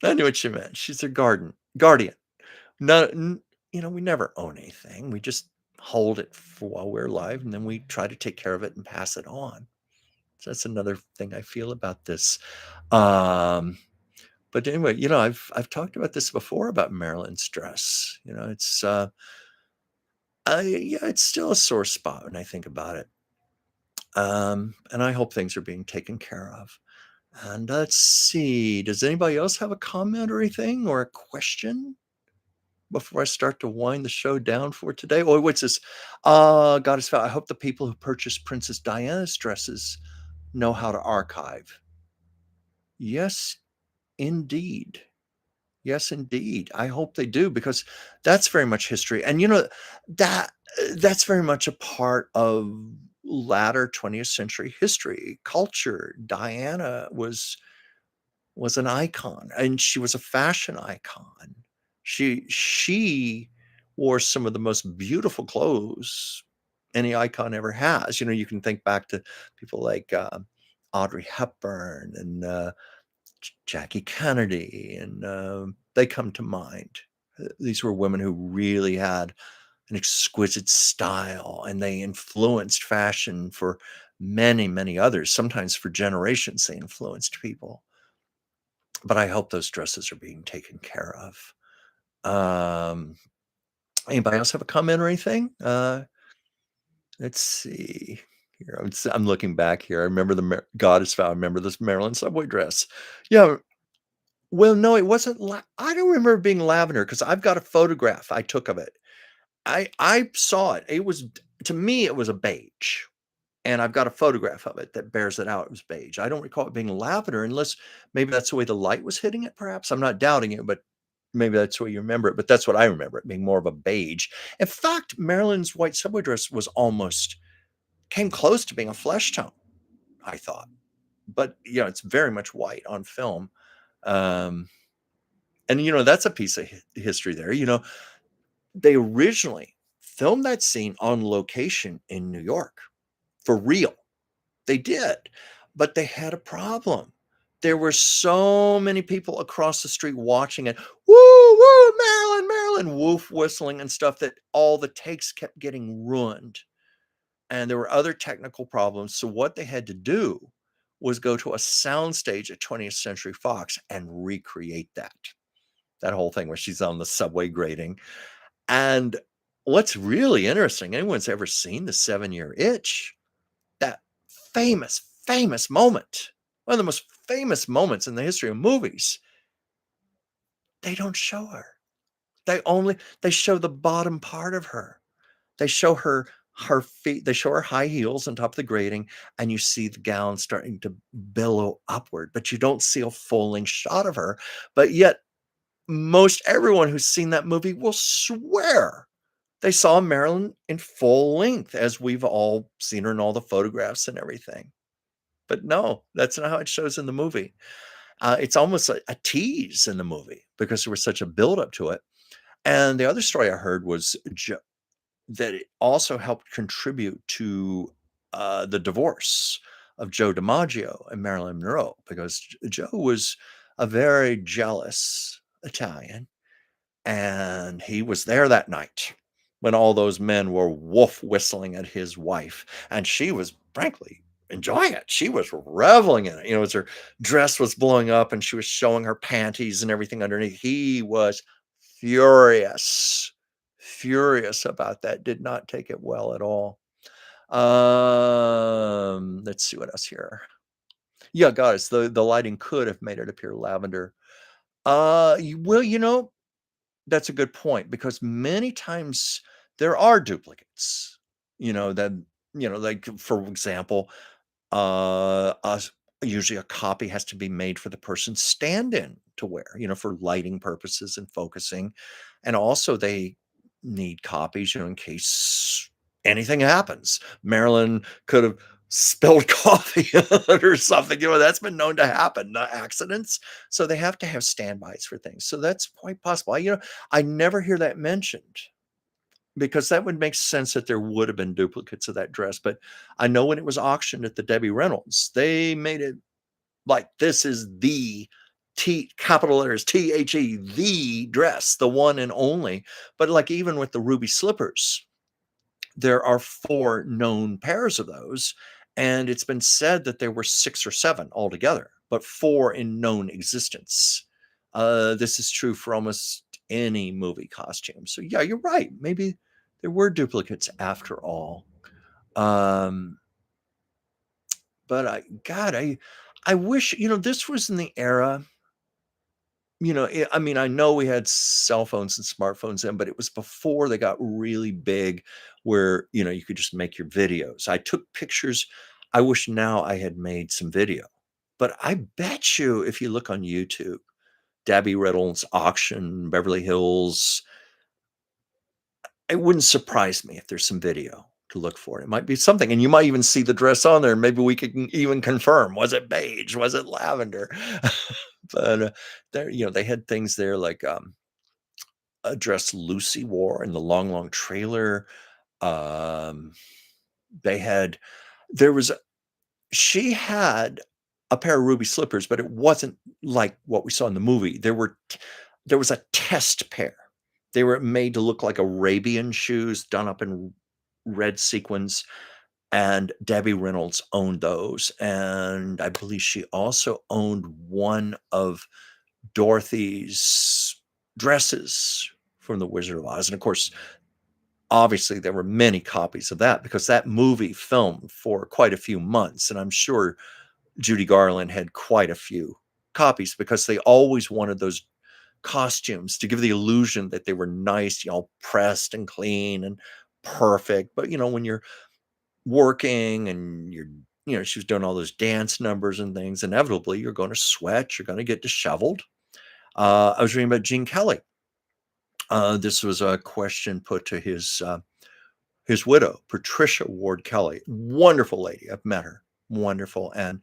I knew what she meant. She's their guardian. No, we never own anything. We just hold it for while we're alive, and then we try to take care of it and pass it on. So that's another thing I feel about this. Um, but anyway, I've talked about this before about Marilyn's dress. Yeah, it's still a sore spot when I think about it. And I hope things are being taken care of. And let's see, does anybody else have a comment or anything or a question before I start to wind the show down for today? Oh, what's this? Goddess Val, I hope the people who purchased Princess Diana's dresses know how to archive. Yes, indeed. Yes, indeed. I hope they do because that's very much history. And that that's very much a part of latter 20th century history, culture. Diana was an icon, and she was a fashion icon. She wore some of the most beautiful clothes any icon ever has. You can think back to people like Audrey Hepburn and Jackie Kennedy, and they come to mind. These were women who really had an exquisite style, and they influenced fashion for many, many others. Sometimes for generations, they influenced people. But I hope those dresses are being taken care of. Um, Anybody else have a comment or anything? Let's see. Here, I'm looking back here. I remember the goddess vow. I remember this Maryland subway dress. Yeah. Well, no, it wasn't. I don't remember it being lavender because I've got a photograph I took of it. I saw it. It was to me, it was a beige, and I've got a photograph of it that bears it out. It was beige. I don't recall it being lavender unless maybe that's the way the light was hitting it. Perhaps I'm not doubting it, but Maybe that's the way you remember it, but that's what I remember it being more of a beige. In fact, Marilyn's white subway dress was almost came close to being a flesh tone, I thought. But, it's very much white on film. Um, and, that's a piece of history there. They originally filmed that scene on location in New York for real. They did, but they had a problem. There were so many people across the street watching it. Woo, woo, Marilyn, Marilyn, woof whistling and stuff that all the takes kept getting ruined. And there were other technical problems. So what they had to do was go to a soundstage at 20th Century Fox and recreate that whole thing where she's on the subway grating. And what's really interesting, anyone's ever seen the 7-Year Itch, that famous, famous moment, one of the most famous moments in the history of movies, they don't show her. They show the bottom part of her. They show her feet, they show her high heels on top of the grating, and you see the gown starting to billow upward, but you don't see a full-length shot of her. But yet, most everyone who's seen that movie will swear they saw Marilyn in full length, as we've all seen her in all the photographs and everything. But no, that's not how it shows in the movie. It's almost a tease in the movie because there was such a buildup to it. And the other story I heard was that it also helped contribute to the divorce of Joe DiMaggio and Marilyn Monroe because Joe was a very jealous Italian, and he was there that night when all those men were wolf whistling at his wife, and she was frankly enjoying it. She was reveling in it. As her dress was blowing up and she was showing her panties and everything underneath. He was furious, furious about that. Did not take it well at all. Let's see what else here. Yeah, guys, the lighting could have made it appear lavender. Well, that's a good point because many times there are duplicates, that, like, for example, us usually a copy has to be made for the person's stand-in to wear, for lighting purposes and focusing. And also they need copies, in case anything happens. Marilyn could have spilled coffee or something, that's been known to happen, accidents. So they have to have standbys for things. So that's quite possible. I never hear that mentioned because that would make sense that there would have been duplicates of that dress. But I know when it was auctioned at the Debbie Reynolds, they made it like this is the capital letters THE, the dress, the one and only. But like even with the ruby slippers, there are 4 known pairs of those, and it's been said that there were 6 or 7 altogether, but 4 in known existence. This is true for almost any movie costume. So yeah, you're right. Maybe there were duplicates after all. Um, but I wish, this was in the era, I mean, I know we had cell phones and smartphones then, but it was before they got really big where, you could just make your videos. I took pictures. I wish now I had made some video. But I bet you if you look on YouTube, Debbie Reynolds auction, Beverly Hills, it wouldn't surprise me if there's some video to look for. It might be something, and you might even see the dress on there. Maybe we could even confirm, was it beige? Was it lavender? But there, they had things there like a dress Lucy wore in the Long Long Trailer. Um, they had there was she had a pair of ruby slippers, but it wasn't like what we saw in the movie. There was a test pair. They were made to look like Arabian shoes done up in red sequins, and Debbie Reynolds owned those, and I believe she also owned one of Dorothy's dresses from The Wizard of Oz. And of course, obviously, there were many copies of that because that movie filmed for quite a few months. And I'm sure Judy Garland had quite a few copies because they always wanted those costumes to give the illusion that they were nice, pressed and clean and perfect. But, when you're working and she was doing all those dance numbers and things, inevitably you're going to sweat, you're going to get disheveled. I was reading about Gene Kelly. This was a question put to his widow, Patricia Ward Kelly. Wonderful lady. I've met her. Wonderful. And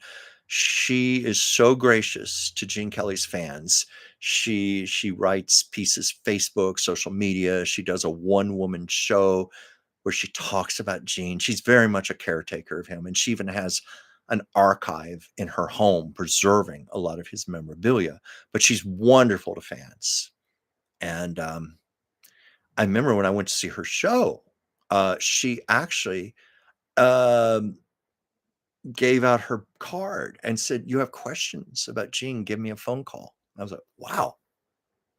she is so gracious to Gene Kelly's fans. She writes pieces, Facebook, social media. She does a one-woman show where she talks about Gene. She's very much a caretaker of him, and she even has an archive in her home preserving a lot of his memorabilia. But she's wonderful to fans. And I remember when I went to see her show, she actually um, gave out her card and said, "You have questions about Gene, give me a phone call." I was like, "Wow."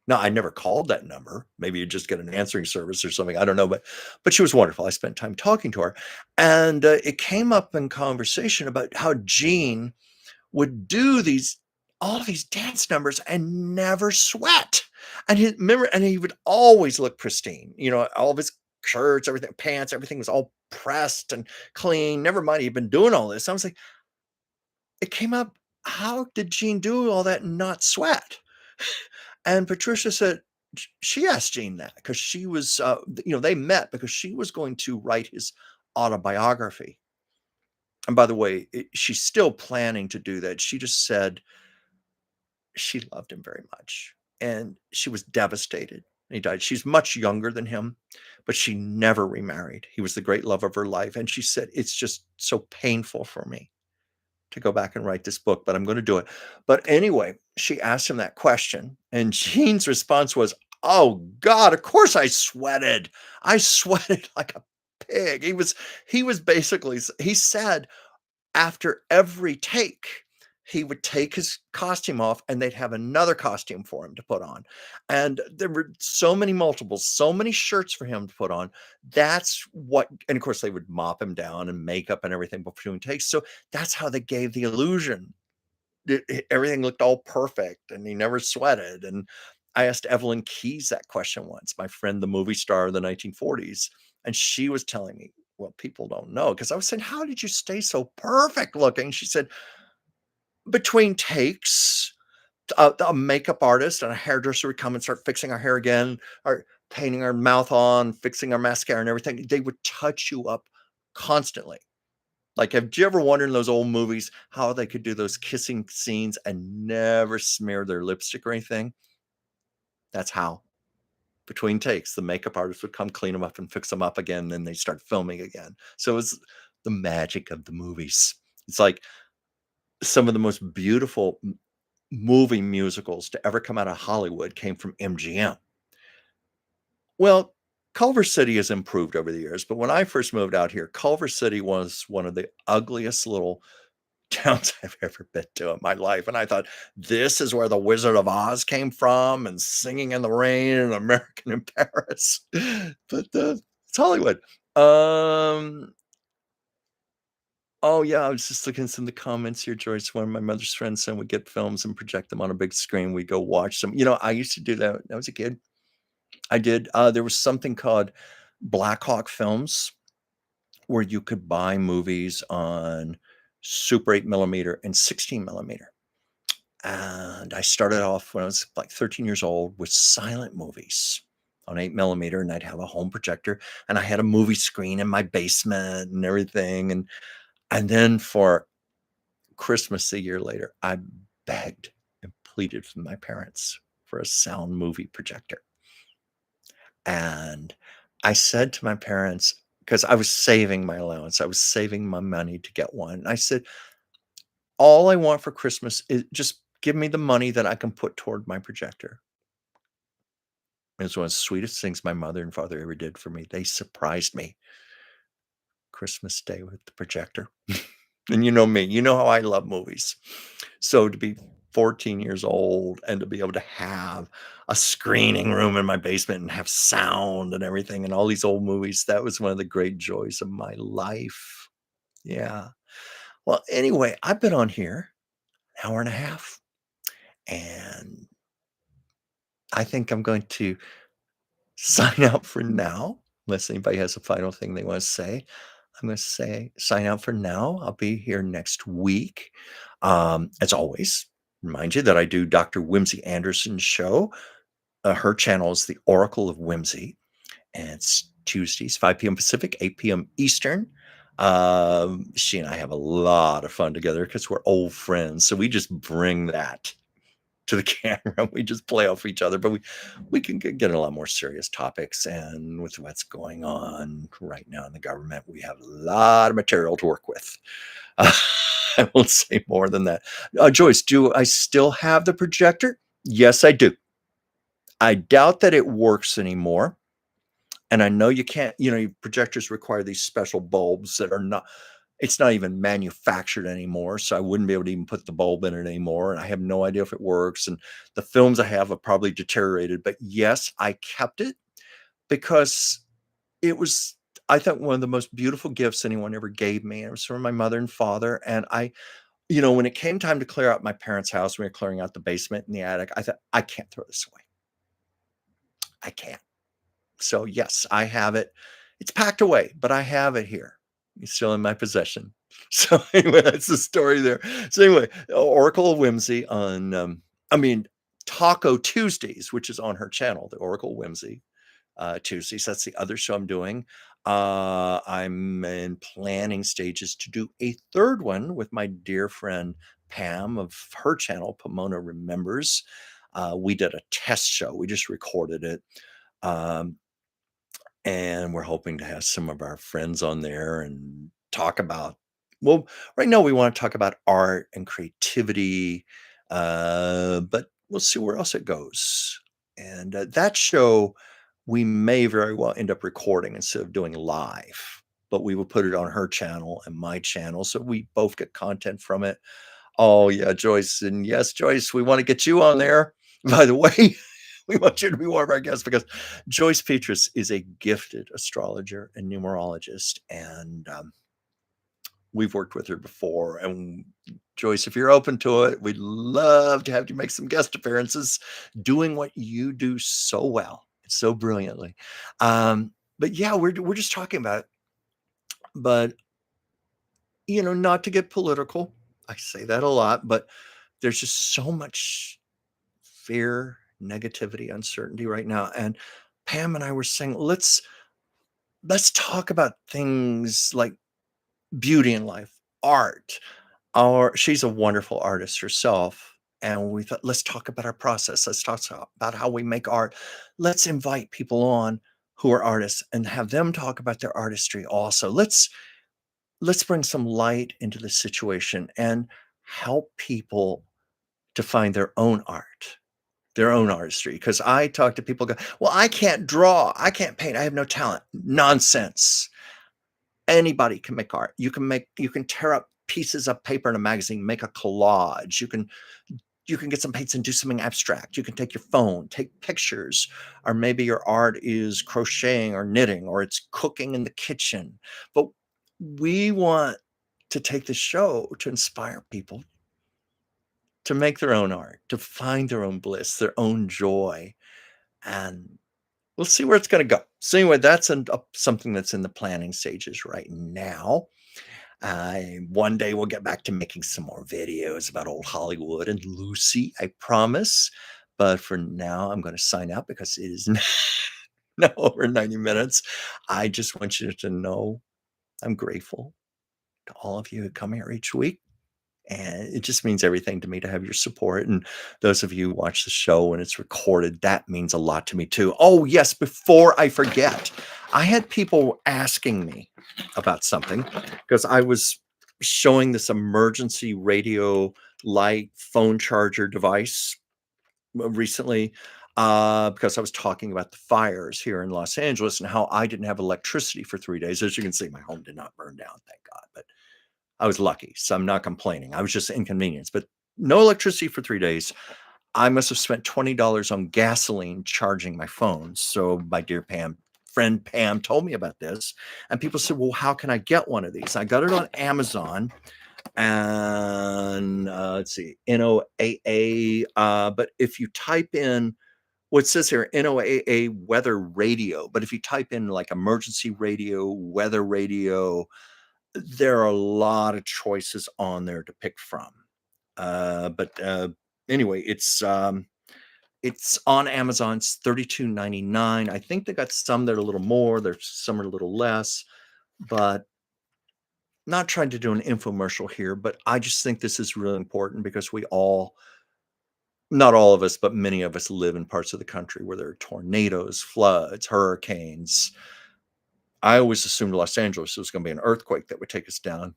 Now, I never called that number. Maybe you just get an answering service or something. I don't know, but she was wonderful. I spent time talking to her, and it came up in conversation about how Gene would do these all these dance numbers and never sweat. And he would always look pristine. All of his shirts, everything, pants, everything was all pressed and clean. Never mind, he'd been doing all this. I was like, it came up, how did Gene do all that and not sweat? And Patricia said she asked Gene that because she was, they met because she was going to write his autobiography. And by the way, she's still planning to do that. She just said she loved him very much, and she was devastated. He died. She's much younger than him, but she never remarried. He was the great love of her life, and she said, "It's just so painful for me to go back and write this book, but I'm gonna do it." But anyway, she asked him that question, and Gene's response was, "Oh god, of course I sweated. I sweated like a pig." He was basically he said after every take, he would take his costume off and they'd have another costume for him to put on. And there were so many multiples, so many shirts for him to put on. And of course, they would mop him down and makeup and everything between takes. So that's how they gave the illusion that everything looked all perfect and he never sweated. And I asked Evelyn Keyes that question once, my friend, the movie star of the 1940s. And she was telling me, well, people don't know. Because I was saying, how did you stay so perfect looking? She said, between takes, a makeup artist and a hairdresser would come and start fixing our hair again, or painting our mouth on, fixing our mascara and everything. They would touch you up constantly. Like, have you ever wondered in those old movies how they could do those kissing scenes and never smear their lipstick or anything? That's how. Between takes, the makeup artist would come clean them up and fix them up again, then they start filming again. So it's the magic of the movies. It's like some of the most beautiful movie musicals to ever come out of Hollywood came from MGM. Well, Culver City has improved over the years, but when I first moved out here, Culver City was one of the ugliest little towns I've ever been to in my life, and I thought, "This is where the Wizard of Oz came from, and Singing in the Rain and American in Paris." But, it's Hollywood. Um, oh, yeah, I was just looking at some of the comments here, Joyce. One of my mother's friends said we get films and project them on a big screen, we go watch them. I used to do that when I was a kid. I did, there was something called Black Hawk Films where you could buy movies on Super 8 millimeter and 16 millimeter. And I started off when I was like 13 years old with silent movies on 8 millimeter, and I'd have a home projector, and I had a movie screen in my basement and everything. And then for Christmas a year later, I begged and pleaded with my parents for a sound movie projector. And I said to my parents, because I was saving my allowance, I was saving my money to get one. I said, all I want for Christmas is just give me the money that I can put toward my projector. It's one of the sweetest things my mother and father ever did for me. They surprised me Christmas Day with the projector. And you know me, you know how I love movies. So to be 14 years old and to be able to have a screening room in my basement and have sound and everything and all these old movies, that was one of the great joys of my life. Yeah. Well, anyway, I've been on here an hour and a half, and I think I'm going to sign out for now, unless anybody has a final thing they want to say. I'm going to say sign out for now. I'll be here next week, as always. Remind you that I do Dr. Whimsy Anderson's show. Her channel is The Oracle of Whimsy, and it's Tuesdays, 5 p.m. Pacific, 8 p.m. Eastern. She and I have a lot of fun together because we're old friends. So we just bring that to the camera. We just play off each other, but we can get a lot more serious topics. And with what's going on right now in the government, we have a lot of material to work with. Uh, I won't say more than that. Joyce, do I still have the projector? Yes, I do. I doubt that it works anymore. And I know you can't, projectors require these special bulbs that are not, it's not even manufactured anymore. So I wouldn't be able to even put the bulb in it anymore. And I have no idea if it works. And the films I have probably deteriorated. But yes, I kept it because it was, I thought, one of the most beautiful gifts anyone ever gave me. It was from my mother and father. And when it came time to clear out my parents' house, we were clearing out the basement and the attic. I thought, I can't throw this away. I can't. So yes, I have it. It's packed away, but I have it here. It's still in my possession. So anyway, that's the story there. So anyway, Oracle of Whimsy on, Taco Tuesdays, which is on her channel, the Oracle Whimsy Tuesdays. That's the other show I'm doing. I'm in planning stages to do a third one with my dear friend Pam of her channel, Pomona Remembers. We did a test show. We just recorded it. Um, and we're hoping to have some of our friends on there and talk about, well, right now we want to talk about art and creativity, but we'll see where else it goes. And that show we may very well end up recording instead of doing live, but we will put it on her channel and my channel so we both get content from it. Oh yeah, Joyce. And yes, Joyce, we want to get you on there. By the way, we want you to be one of our guests because Joyce Petrus is a gifted astrologer and numerologist. And we've worked with her before. And Joyce, if you're open to it, we'd love to have you make some guest appearances doing what you do so well, so brilliantly. But yeah, we're just talking about it. But not to get political. I say that a lot, but there's just so much fear, negativity, uncertainty right now. And Pam and I were saying, let's talk about things like beauty in life, art. She's a wonderful artist herself. And we thought, let's talk about our process. Let's talk about how we make art. Let's invite people on who are artists and have them talk about their artistry also. Let's bring some light into the situation and help people to find their own art, their own artistry. Because I talk to people, go, well, I can't draw, I can't paint, I have no talent. Nonsense. Anybody can make art. You can tear up pieces of paper in a magazine, make a collage. You can get some paints and do something abstract. You can take your phone, take pictures, or maybe your art is crocheting or knitting, or it's cooking in the kitchen. But we want to take the show to inspire people to make their own art, to find their own bliss, their own joy. And we'll see where it's going to go. So anyway, that's something that's in the planning stages right now. One day we'll get back to making some more videos about old Hollywood and Lucy, I promise. But for now, I'm going to sign out because it is now over 90 minutes. I just want you to know I'm grateful to all of you who come here each week. And it just means everything to me to have your support. And those of you who watch the show when it's recorded, that means a lot to me too. Oh, yes, before I forget, I had people asking me about something because I was showing this emergency radio light phone charger device recently because I was talking about the fires here in Los Angeles and how I didn't have electricity for 3 days. As you can see, my home did not burn down, thank God. But I was lucky, so I'm not complaining. I was just inconvenienced, but no electricity for 3 days. I must have spent $20 on gasoline charging my phone. So my dear friend Pam told me about this, and people said, "Well, how can I get one of these?" I got it on Amazon, and let's see, NOAA. But if you type in what says here, NOAA weather radio, but if you type in like emergency radio, weather radio, there are a lot of choices on there to pick from. But Anyway, it's on Amazon, it's 32.99. I think they got some that are a little more, there's some are a little less, but not trying to do an infomercial here, but I just think this is really important because we all, not all of us, but many of us live in parts of the country where there are tornadoes, floods, hurricanes. I always assumed Los Angeles was going to be an earthquake that would take us down.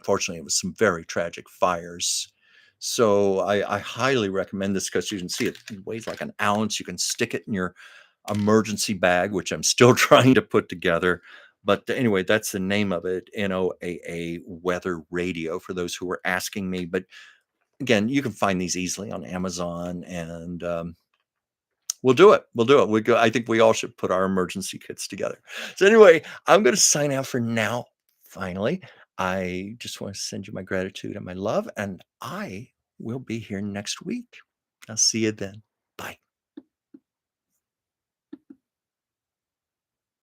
Fortunately, it was some very tragic fires. So I highly recommend this because you can see it weighs like an ounce. You can stick it in your emergency bag, which I'm still trying to put together. But anyway, that's the name of it, NOAA Weather Radio, for those who were asking me. But again, you can find these easily on Amazon, and we'll do it. We'll do it. We go. I think we all should put our emergency kits together. So anyway, I'm going to sign out for now. Finally, I just want to send you my gratitude and my love, and I will be here next week. I'll see you then.